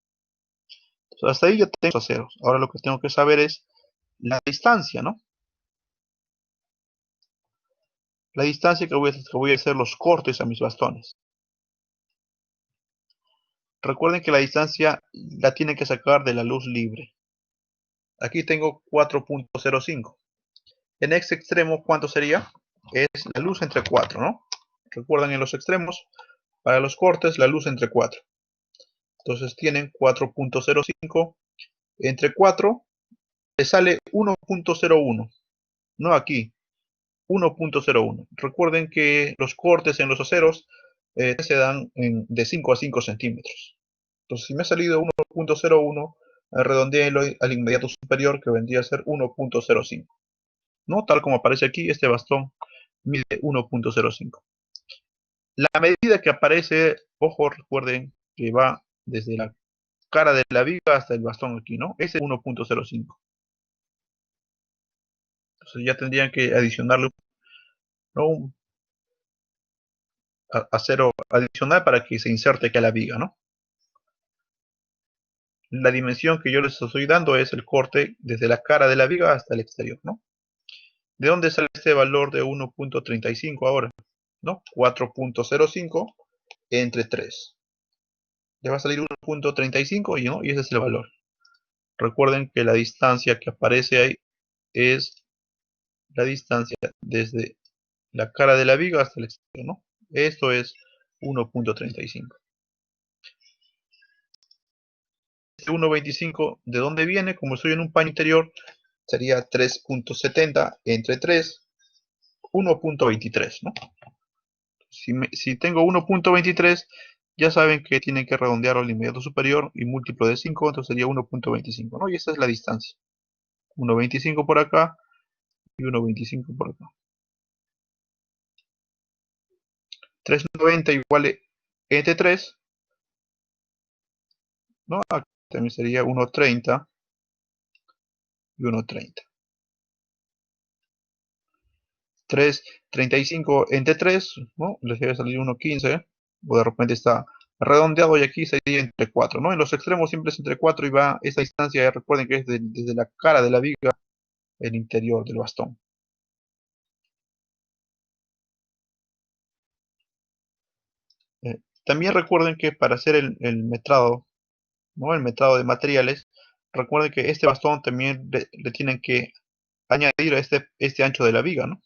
Entonces, hasta ahí ya tengo los aceros. Ahora lo que tengo que saber es la distancia, ¿no? La distancia que voy a hacer los cortes a mis bastones. Recuerden que la distancia la tienen que sacar de la luz libre. Aquí tengo 4.05. En este extremo, ¿cuánto sería? Es la luz entre 4, ¿no? Recuerden en los extremos, para los cortes, la luz entre 4. Entonces tienen 4.05 entre 4, le sale 1.01. No aquí, 1.01. Recuerden que los cortes en los aceros se dan de 5 a 5 centímetros. Entonces, si me ha salido 1.01, redondeélo al inmediato superior, que vendría a ser 1.05. ¿No? Tal como aparece aquí, este bastón mide 1.05. La medida que aparece, ojo, recuerden que va desde la cara de la viga hasta el bastón aquí, ¿no? Ese es 1.05. Entonces ya tendrían que adicionarle, ¿no? Un acero adicional para que se inserte aquí a la viga, ¿no? La dimensión que yo les estoy dando es el corte desde la cara de la viga hasta el exterior, ¿no? ¿De dónde sale este valor de 1.35 ahora? ¿No? 4.05 entre 3. Le va a salir 1.35 y, ¿no? Y ese es el valor. Recuerden que la distancia que aparece ahí es la distancia desde la cara de la viga hasta el extremo, ¿no? Esto es 1.35. Este 1.25, ¿de dónde viene? Como estoy en un paño interior, sería 3.70 entre 3, 1.23, ¿no? Si tengo 1.23, ya saben que tienen que redondearlo al inmediato superior y múltiplo de 5, entonces sería 1.25, ¿no? Y esa es la distancia. 1.25 por acá y 1.25 por acá. 3.90 igual entre 3, ¿no? Acá también sería 1.30 y 1.30. 3.35 entre 3, ¿no? Les debe salir 1.15, o de repente está redondeado y aquí sería entre 4, ¿no? En los extremos siempre es entre 4 y va esta distancia, recuerden que es desde la cara de la viga, el interior del bastón. También recuerden que para hacer el metrado, ¿no? El metrado de materiales, recuerden que este bastón también le tienen que añadir a este ancho de la viga, ¿no?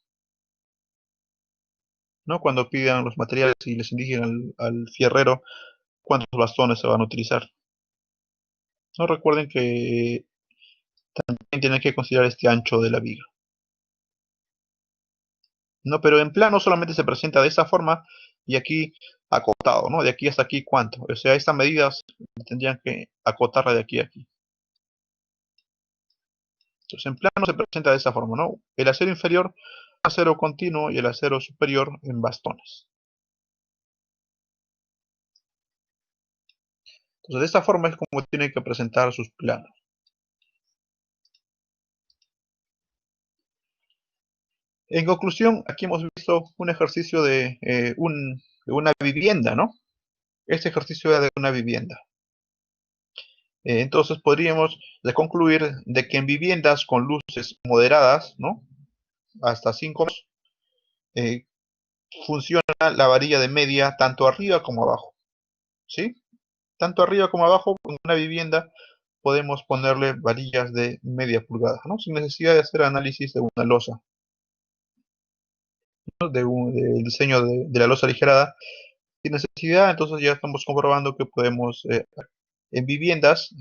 ¿No? Cuando pidan los materiales y les indiquen al fierrero cuántos bastones se van a utilizar. No recuerden que también tienen que considerar este ancho de la viga. No, pero en plano solamente se presenta de esa forma y aquí acotado, ¿no? De aquí hasta aquí, ¿cuánto? O sea, estas medidas tendrían que acotarla de aquí a aquí. Entonces, en plano se presenta de esa forma, ¿no? El acero inferior, acero continuo y el acero superior en bastones. Entonces, de esta forma es como tienen que presentar sus planos. En conclusión, aquí hemos visto un ejercicio de una vivienda, ¿no? Este ejercicio era de una vivienda. Entonces podríamos concluir de que en viviendas con luces moderadas, ¿no? Hasta 5 metros, eh, funciona la varilla de media tanto arriba como abajo, ¿sí? Tanto arriba como abajo, en una vivienda podemos ponerle varillas de media pulgada, ¿no? Sin necesidad de hacer análisis de una losa, ¿no? Del diseño de la losa aligerada. Sin necesidad, entonces ya estamos comprobando que podemos, en viviendas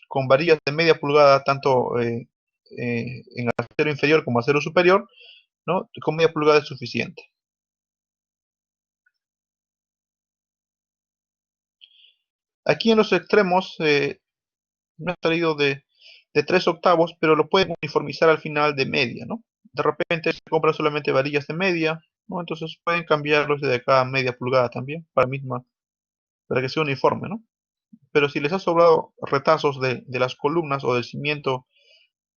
con varillas de media pulgada, tanto en acero inferior como acero superior, ¿no? Con media pulgada es suficiente. Aquí en los extremos me ha salido de 3 octavos, pero lo pueden uniformizar al final de media, ¿no? De repente se compran solamente varillas de media, ¿no? Entonces pueden cambiarlos de acá a media pulgada también, para que sea uniforme, ¿no? Pero si les ha sobrado retazos de las columnas o del cimiento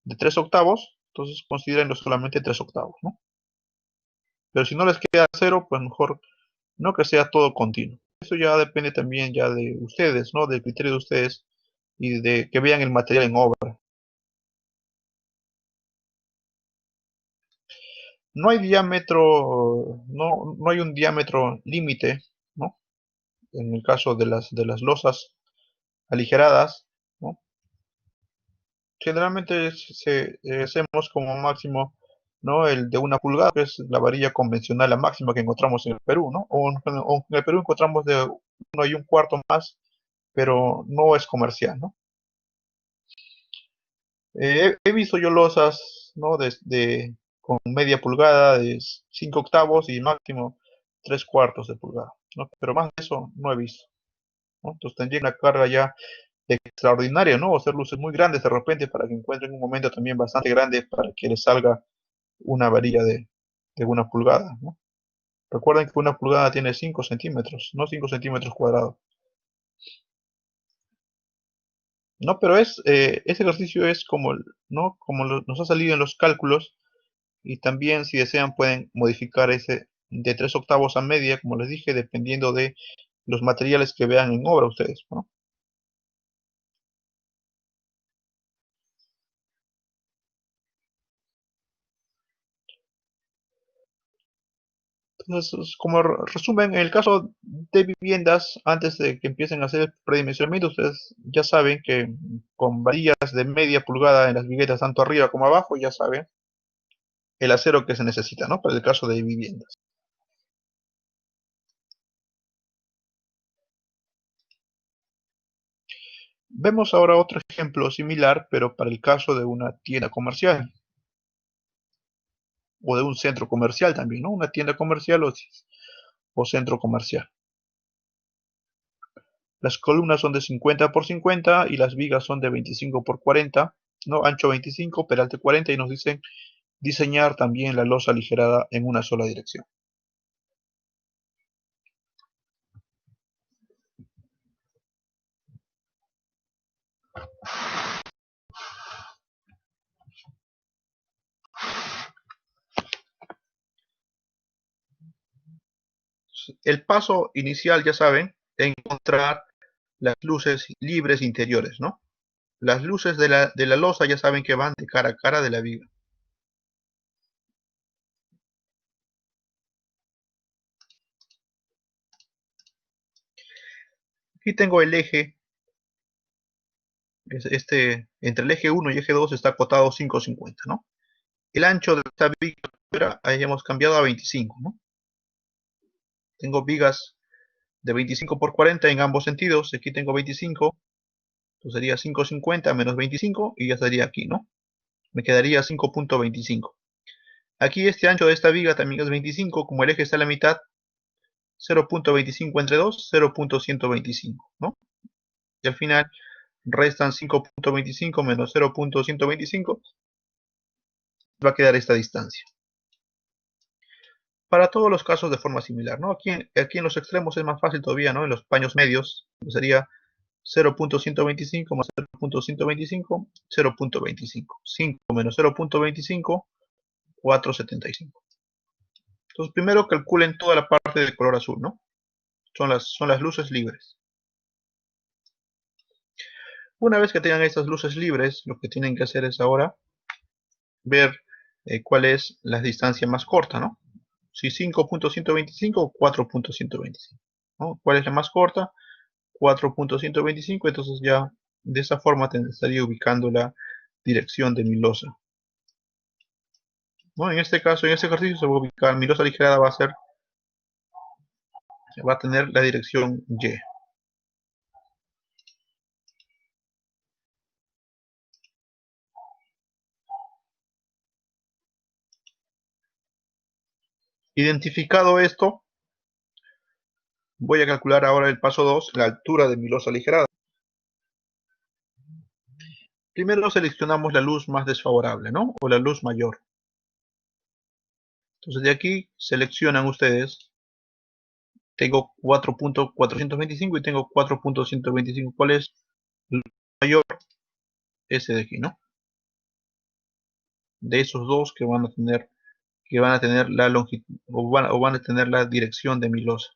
de 3 octavos, entonces considérenlo solamente 3 octavos, ¿no? Pero si no les queda cero, pues mejor no que sea todo continuo. Eso ya depende también ya de ustedes, ¿no? Del criterio de ustedes y de que vean el material en obra. No hay diámetro, no hay un diámetro límite, ¿no? En el caso de las losas aligeradas, ¿no? Generalmente hacemos como máximo, ¿no? El de 1 pulgada, que es la varilla convencional, la máxima que encontramos en el Perú, ¿no? O en el Perú encontramos de 1 y 1/4 más, pero no es comercial, ¿no? He visto yo losas, ¿no? Con media pulgada, de 5 octavos y máximo 3/4 de pulgada, ¿no? Pero más de eso no he visto, ¿no? Entonces tendría una carga ya extraordinaria, ¿no? O hacer luces muy grandes de repente para que encuentren un momento también bastante grande para que les salga una varilla de 1 pulgada, ¿no? Recuerden que 1 pulgada tiene 5 centímetros, no 5 centímetros cuadrados. No, pero ese ejercicio es como, ¿no? Como nos ha salido en los cálculos. Y también, si desean, pueden modificar ese de 3 octavos a media, como les dije, dependiendo de los materiales que vean en obra ustedes, ¿no? Entonces, como resumen, en el caso de viviendas, antes de que empiecen a hacer el predimensionamiento, ustedes ya saben que con varillas de media pulgada en las viviendas, tanto arriba como abajo, ya saben el acero que se necesita, ¿no? Para el caso de viviendas. Vemos ahora otro ejemplo similar, pero para el caso de una tienda comercial o de un centro comercial también, ¿no? Una tienda comercial o centro comercial. Las columnas son de 50 por 50 y las vigas son de 25 por 40, ¿no? Ancho 25, peralte 40 y nos dicen diseñar también la losa aligerada en una sola dirección. El paso inicial, ya saben, es encontrar las luces libres interiores, ¿no? Las luces de la losa ya saben que van de cara a cara de la viga. Aquí tengo el eje, entre el eje 1 y eje 2 está acotado 5,50, ¿no? El ancho de esta viga hayamos cambiado a 25, ¿no? Tengo vigas de 25 por 40 en ambos sentidos. Aquí tengo 25, entonces sería 5,50 menos 25 y ya estaría aquí, ¿no? Me quedaría 5,25. Aquí este ancho de esta viga también es 25, como el eje está a la mitad, 0,25 entre 2, 0,125, ¿no? Y al final restan 5,25 menos 0,125, va a quedar esta distancia. Para todos los casos de forma similar, ¿no? Aquí en los extremos es más fácil todavía, ¿no? En los paños medios sería 0,125 más 0,125, 0,25. 5 menos 0,25, 4,75. Entonces primero calculen toda la parte de color azul, ¿no? Son las luces libres. Una vez que tengan estas luces libres, lo que tienen que hacer es ahora ver cuál es la distancia más corta, ¿no? Si 5,125 o 4,125, ¿no? ¿Cuál es la más corta? 4,125, entonces ya de esa forma estaría ubicando la dirección de mi losa, ¿no? En este caso, en este ejercicio se va a ubicar, mi losa aligerada va a tener la dirección Y. Identificado esto, voy a calcular ahora el paso 2, la altura de mi losa aligerada. Primero seleccionamos la luz más desfavorable, ¿no? O la luz mayor. Entonces de aquí seleccionan ustedes, tengo 4,425 y tengo 4,125. ¿Cuál es el mayor? Ese de aquí, ¿no? De esos dos que van a tener la longitud o van a tener la dirección de mi losa.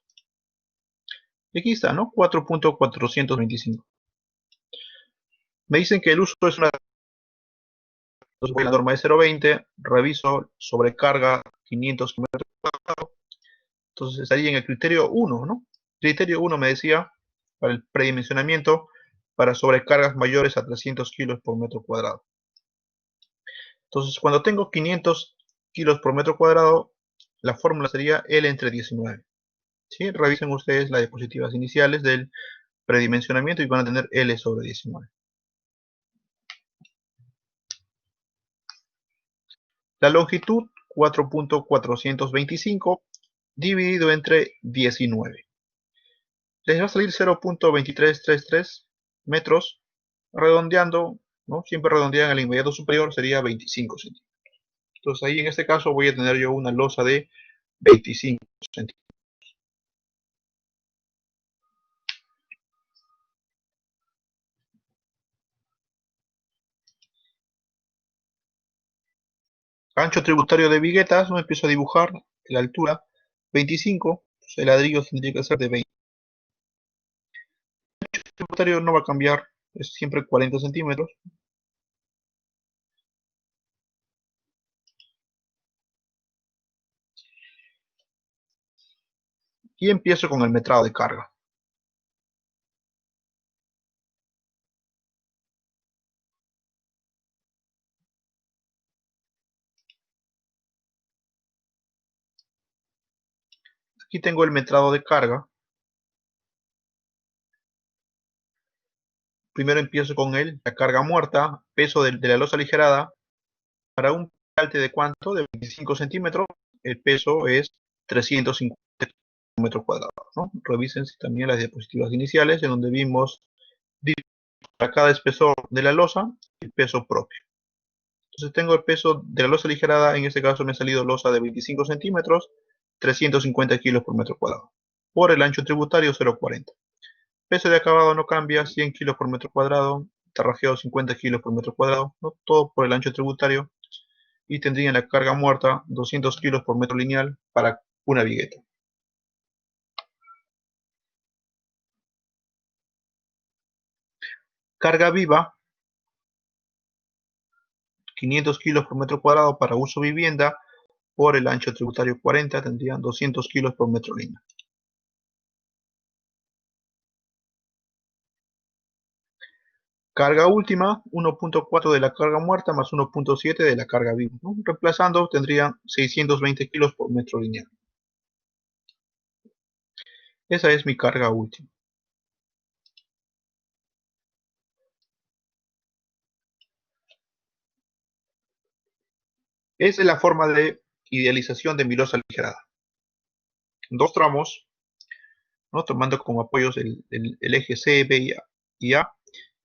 Y aquí está, ¿no? 4,425. Me dicen que el uso es una... Entonces voy a la norma de 0,20, reviso sobrecarga 500 km. Entonces estaría en el criterio 1, ¿no? Criterio 1 me decía, para el predimensionamiento, para sobrecargas mayores a 300 kilos por metro cuadrado. Entonces, cuando tengo 500 kilos por metro cuadrado, la fórmula sería L entre 19. ¿Sí? Revisen ustedes las diapositivas iniciales del predimensionamiento y van a tener L sobre 19. La longitud, 4,425 dividido entre 19. Les va a salir 0,2333 metros, redondeando, ¿no? Siempre redondean al inmediato superior, sería 25 centímetros. Entonces ahí en este caso voy a tener yo una losa de 25 centímetros. Ancho tributario de viguetas, no empiezo a dibujar la altura, 25, entonces el ladrillo tendría que ser de 20. El ancho tributario no va a cambiar, es siempre 40 centímetros. Y empiezo con el metrado de carga. Aquí tengo el metrado de carga. Primero empiezo con la carga muerta, peso de la losa aligerada. Para un pesalte de cuánto, de 25 centímetros, el peso es 350 metros cuadrados, ¿no? Revisen también las diapositivas iniciales, en donde vimos para cada espesor de la losa el peso propio. Entonces tengo el peso de la losa aligerada, en este caso me ha salido losa de 25 centímetros, 350 kilos por metro cuadrado. Por el ancho tributario, 0,40. Peso de acabado no cambia, 100 kilos por metro cuadrado. Tarrajeado, 50 kilos por metro cuadrado, ¿no? Todo por el ancho tributario. Y tendrían la carga muerta 200 kilos por metro lineal para una vigueta. Carga viva, 500 kilos por metro cuadrado para uso vivienda, por el ancho tributario 40, tendrían 200 kilos por metro lineal. Carga última, 1.4 de la carga muerta más 1.7 de la carga viva, ¿no? Reemplazando, tendrían 620 kilos por metro lineal. Esa es mi carga última. Esa es la forma de idealización de mi losa aligerada. Dos tramos, ¿no? Tomando como apoyos el eje C, B y A,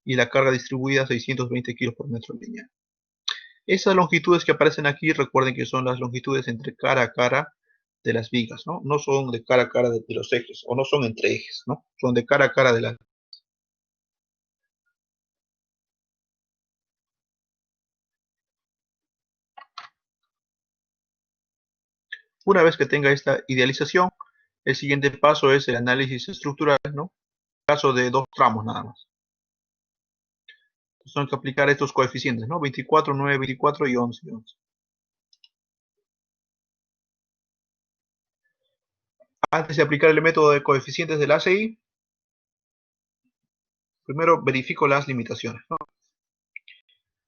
y la carga distribuida 620 kilos por metro lineal. Esas longitudes que aparecen aquí, recuerden que son las longitudes entre cara a cara de las vigas, ¿no? No son de cara a cara de los ejes, o no son entre ejes, ¿no? Son de cara a cara de las. Una vez que tenga esta idealización, el siguiente paso es el análisis estructural, ¿no? Caso de dos tramos nada más. Entonces, tengo que aplicar estos coeficientes, ¿no? 24, 9, 24 y 11, 11. Antes de aplicar el método de coeficientes del ACI, primero verifico las limitaciones, ¿no?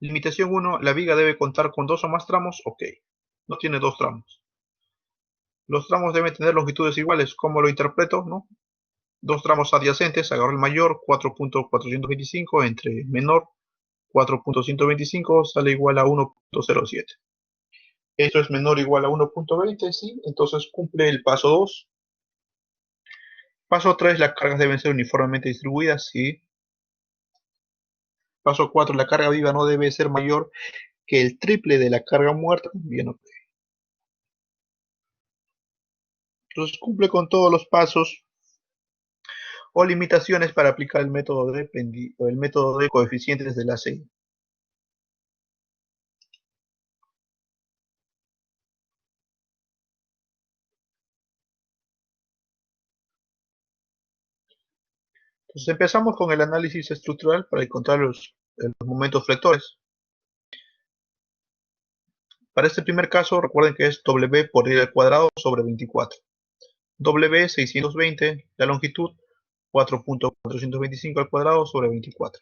Limitación 1, la viga debe contar con dos o más tramos, ok. No tiene dos tramos. Los tramos deben tener longitudes iguales. ¿Cómo lo interpreto? ¿No? Dos tramos adyacentes, agarro el mayor, 4.425, entre el menor, 4.125, sale igual a 1.07. Esto es menor o igual a 1.20, ¿sí? Entonces cumple el paso 2. Paso 3, las cargas deben ser uniformemente distribuidas, ¿sí? Paso 4, la carga viva no debe ser mayor que el triple de la carga muerta. Bien, ok. Entonces cumple con todos los pasos o limitaciones para aplicar el método de coeficientes de la CI. Entonces empezamos con el análisis estructural para encontrar los momentos flectores. Para este primer caso, recuerden que es W por I al cuadrado sobre 24. W 620, la longitud 4.425 al cuadrado sobre 24.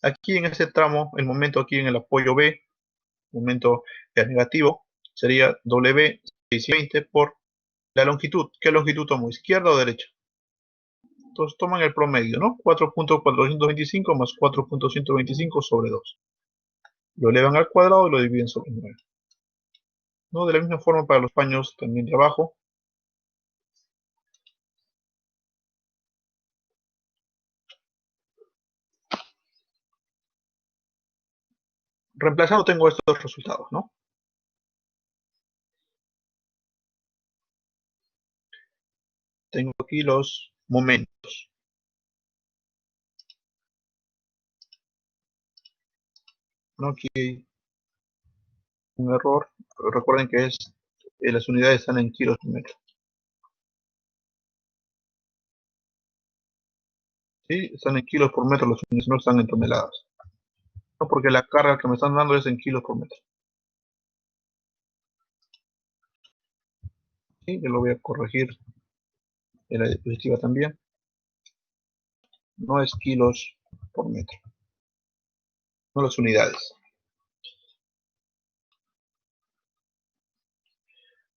Aquí en este tramo, el momento aquí en el apoyo B, momento negativo, sería W 620 por la longitud. ¿Qué longitud tomo? ¿Izquierda o derecha? Entonces toman el promedio, ¿no? 4.425 más 4.125 sobre 2. Lo elevan al cuadrado y lo dividen sobre 9. ¿No? De la misma forma para los paños también de abajo. Reemplazando tengo estos resultados, ¿no? Tengo aquí los momentos. ¿No? Aquí hay un error. Recuerden que las unidades están en kilos por metro. ¿Sí? Están en kilos por metro, las unidades no están en toneladas. No, porque la carga que me están dando es en kilos por metro. ¿Sí? Yo lo voy a corregir en la diapositiva también, no es kilos por metro, no las unidades.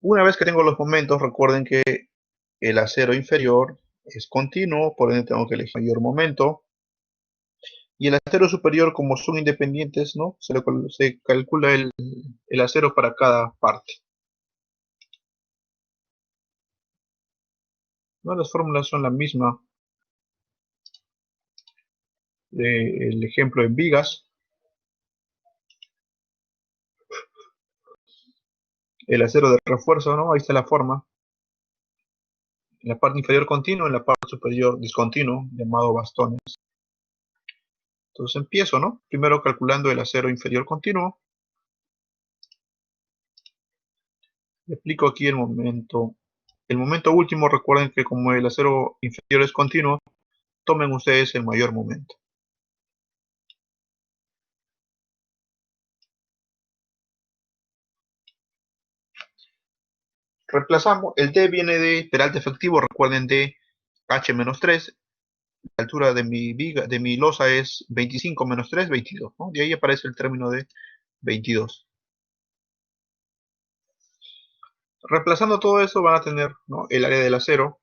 Una vez que tengo los momentos, recuerden que el acero inferior es continuo, por ende tengo que elegir mayor momento. Y el acero superior, como son independientes, ¿no? Se calcula el acero para cada parte. ¿No? Las fórmulas son la misma del ejemplo en vigas. El acero de refuerzo, ¿no? Ahí está la forma. En la parte inferior continuo, en la parte superior discontinuo, llamado bastones. Entonces empiezo, ¿no? Primero calculando el acero inferior continuo. Y aplico aquí el momento. El momento último, recuerden que como el acero inferior es continuo, tomen ustedes el mayor momento. Reemplazamos, el D viene de peralte efectivo, recuerden de H-3, la altura de mi viga, de mi losa es 25 menos 3, 22, ¿no? De ahí aparece el término de 22. Reemplazando todo eso van a tener, ¿no?, el área del acero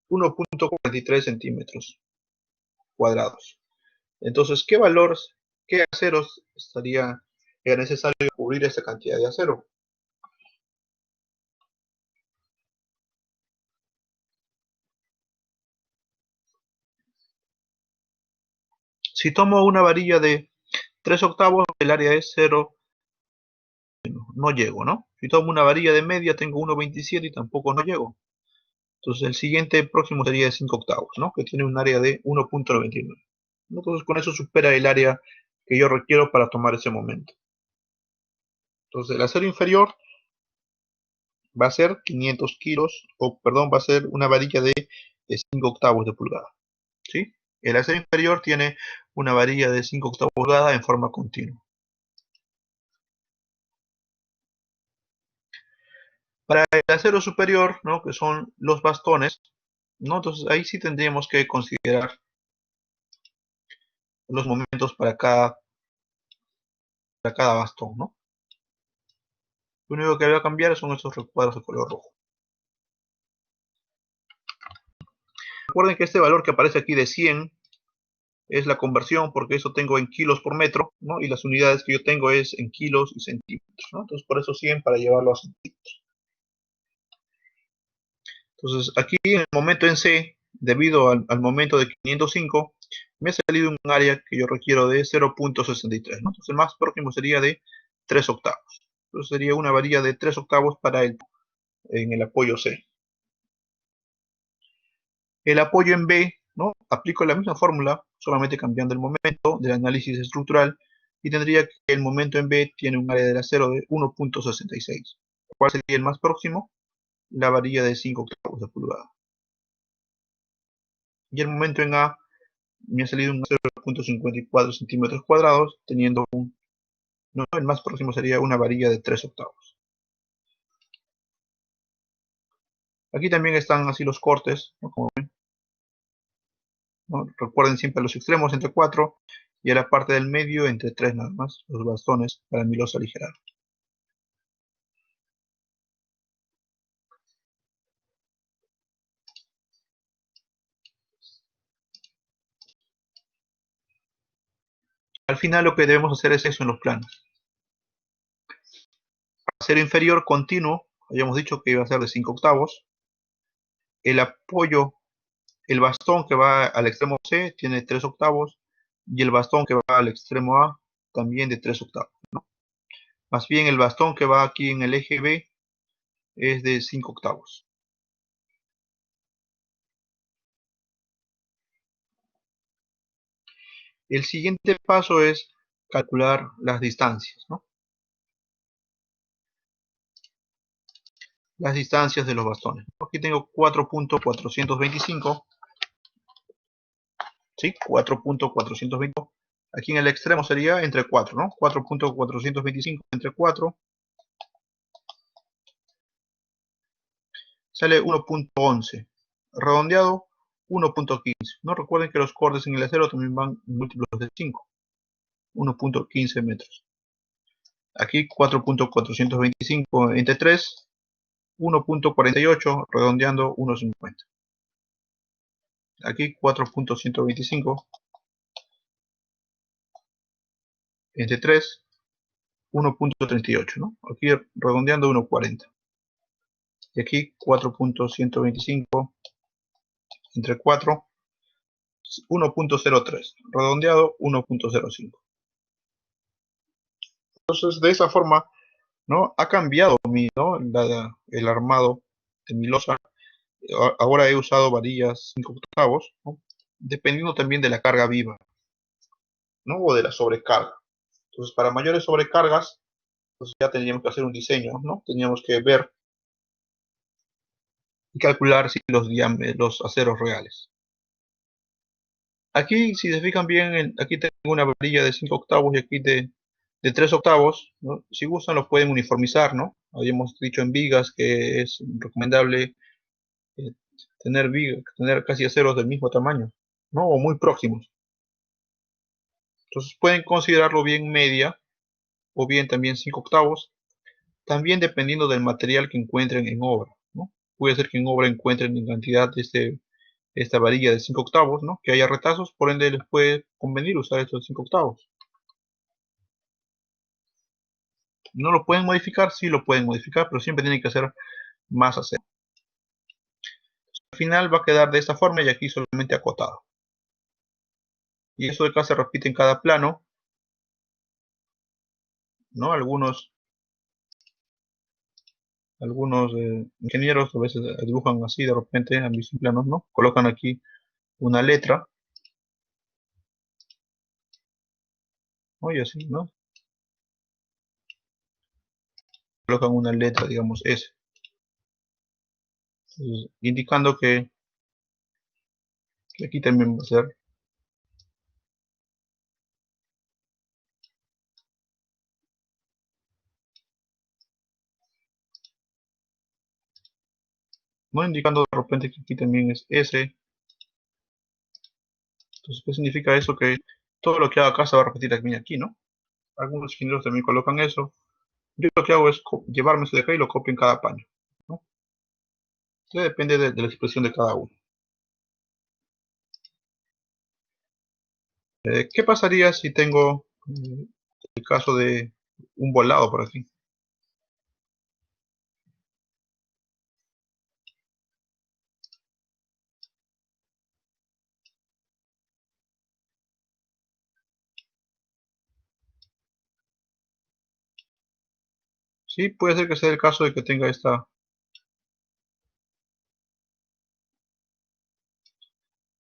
1.43 centímetros cuadrados. Entonces, qué aceros estaría necesario cubrir esta cantidad de acero? Si tomo una varilla de 3 octavos, el área es 0, no llego, ¿no? Si tomo una varilla de media, tengo 1.27 y tampoco no llego. Entonces el siguiente próximo sería de 5 octavos, ¿no? Que tiene un área de 1.99. Entonces con eso supera el área que yo requiero para tomar ese momento. Entonces el acero inferior va a ser 500 kilos, o perdón, va a ser una varilla de 5 octavos de pulgada, ¿sí? El acero inferior tiene una varilla de 5 octavos de pulgada en forma continua. Para el acero superior, ¿no?, que son los bastones, ¿no? Entonces ahí sí tendríamos que considerar los momentos para cada bastón, ¿no? Lo único que voy a cambiar son estos recuadros de color rojo. Recuerden que este valor que aparece aquí de 100 es la conversión, porque eso tengo en kilos por metro, ¿no? Y las unidades que yo tengo es en kilos y centímetros, ¿no? Entonces por eso 100 para llevarlo a centímetros. Entonces aquí en el momento en C, debido al momento de 505, me ha salido un área que yo requiero de 0.63, ¿no? Entonces el más próximo sería de 3 octavos. Entonces sería una varilla de 3 octavos en el apoyo C. El apoyo en B, ¿no? Aplico la misma fórmula, solamente cambiando el momento del análisis estructural, y tendría que el momento en B tiene un área del acero de 1.66. ¿Cuál sería el más próximo? La varilla de 5 octavos de pulgada. Y el momento en A me ha salido un 0.54 centímetros cuadrados, teniendo no, el más próximo sería una varilla de 3 octavos. Aquí también están así los cortes, ¿no?, como ven, ¿no? Recuerden siempre los extremos entre 4 y a la parte del medio entre 3 nada más, los bastones para mi losa aligerar. Al final lo que debemos hacer es eso en los planos. Acero inferior continuo, habíamos dicho que iba a ser de 5 octavos. El apoyo, el bastón que va al extremo C tiene 3 octavos y el bastón que va al extremo A también de 3 octavos, ¿no? Más bien el bastón que va aquí en el eje B es de 5 octavos. El siguiente paso es calcular las distancias, ¿no? Las distancias de los bastones. Aquí tengo 4.425, ¿sí? 4.425. Aquí en el extremo sería entre 4, ¿no? 4.425 entre 4 sale 1.11. redondeado 1.15. No recuerden que los cortes en el acero también van múltiplos de 5. 1.15 metros. Aquí 4.425 entre 3, 1.48, redondeando 1.50. Aquí 4.125 entre 3, 1.38, ¿no? Aquí redondeando 1.40. Y aquí 4.125 entre 4, 1.03, redondeado 1.05. Entonces, de esa forma, ¿no? Ha cambiado ¿no? el armado de mi losa. Ahora he usado varillas 5 octavos, ¿no? Dependiendo también de la carga viva, ¿no? O de la sobrecarga. Entonces, para mayores sobrecargas, pues ya teníamos que hacer un diseño, ¿no? Teníamos que ver y calcular si los aceros reales. Aquí, si se fijan bien, aquí tengo una varilla de 5 octavos y aquí de 3 octavos, ¿no? Si gustan lo pueden uniformizar, ¿no? Habíamos dicho en vigas que es recomendable eh, tener casi aceros del mismo tamaño, ¿no? O muy próximos. Entonces pueden considerarlo bien media o bien también 5 octavos, también dependiendo del material que encuentren en obra, ¿no? Puede ser que en obra encuentren en cantidad esta varilla de 5 octavos, ¿no? Que haya retazos, por ende les puede convenir usar estos 5 octavos. ¿No lo pueden modificar? Sí lo pueden modificar, pero siempre tienen que hacer más acero. Al final va a quedar de esta forma y aquí solamente acotado. Y eso de acá se repite en cada plano, ¿no? Algunos ingenieros a veces dibujan así de repente, han visto en planos, ¿no? Colocan aquí una letra, ¿no? Y así, ¿no? Colocan una letra, digamos S. Entonces, indicando que aquí también va a ser, ¿no? Indicando de repente que aquí también es S. Entonces, ¿qué significa eso? Que todo lo que haga acá se va a repetir también aquí, ¿no? Algunos ingenieros también colocan eso. Yo lo que hago es llevarme eso de acá y lo copio en cada paño, ¿no? Entonces, depende de la expresión de cada uno. ¿Qué pasaría si tengo el caso de un volado por aquí? Sí, puede ser que sea el caso de que tenga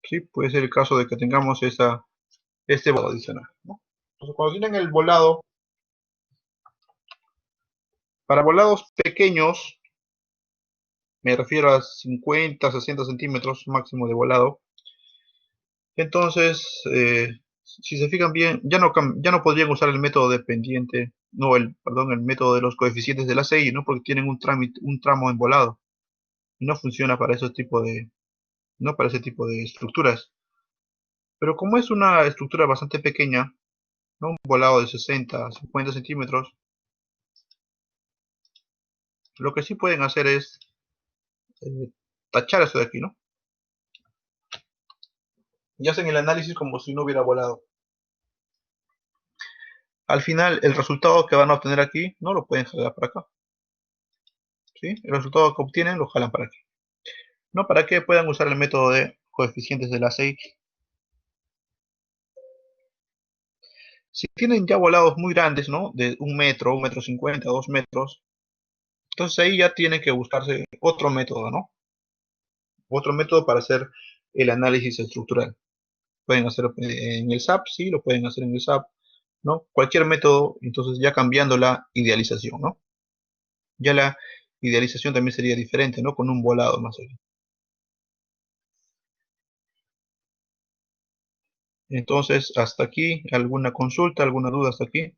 sí, puede ser el caso de que tengamos este volado adicional, ¿no? Entonces, cuando tienen el volado, para volados pequeños, me refiero a 50, 60 centímetros máximo de volado, entonces, si se fijan bien, ya no podrían usar el método dependiente, no, perdón, el método de los coeficientes de la CI, ¿no? Porque tienen un tramo en volado y no funciona para no para ese tipo de estructuras. Pero como es una estructura bastante pequeña, ¿no? Un volado de 60 a 50 centímetros, lo que sí pueden hacer es eh, tachar eso de aquí, ¿no? Y hacen el análisis como si no hubiera volado. Al final, el resultado que van a obtener aquí, no lo pueden jalar para acá, ¿sí? El resultado que obtienen lo jalan para aquí. ¿No? Para que puedan usar el método de coeficientes de la CI. Si tienen ya volados muy grandes, ¿no? De 1 metro, 1,50 m, 2 metros, entonces ahí ya tienen que buscarse otro método, ¿no? Otro método para hacer el análisis estructural. Pueden hacer en el SAP, sí, lo pueden hacer en el SAP, ¿no? Cualquier método, entonces ya cambiando la idealización, ¿no? Ya la idealización también sería diferente, ¿no? Con un volado más allá. Entonces, hasta aquí, ¿alguna consulta, alguna duda hasta aquí?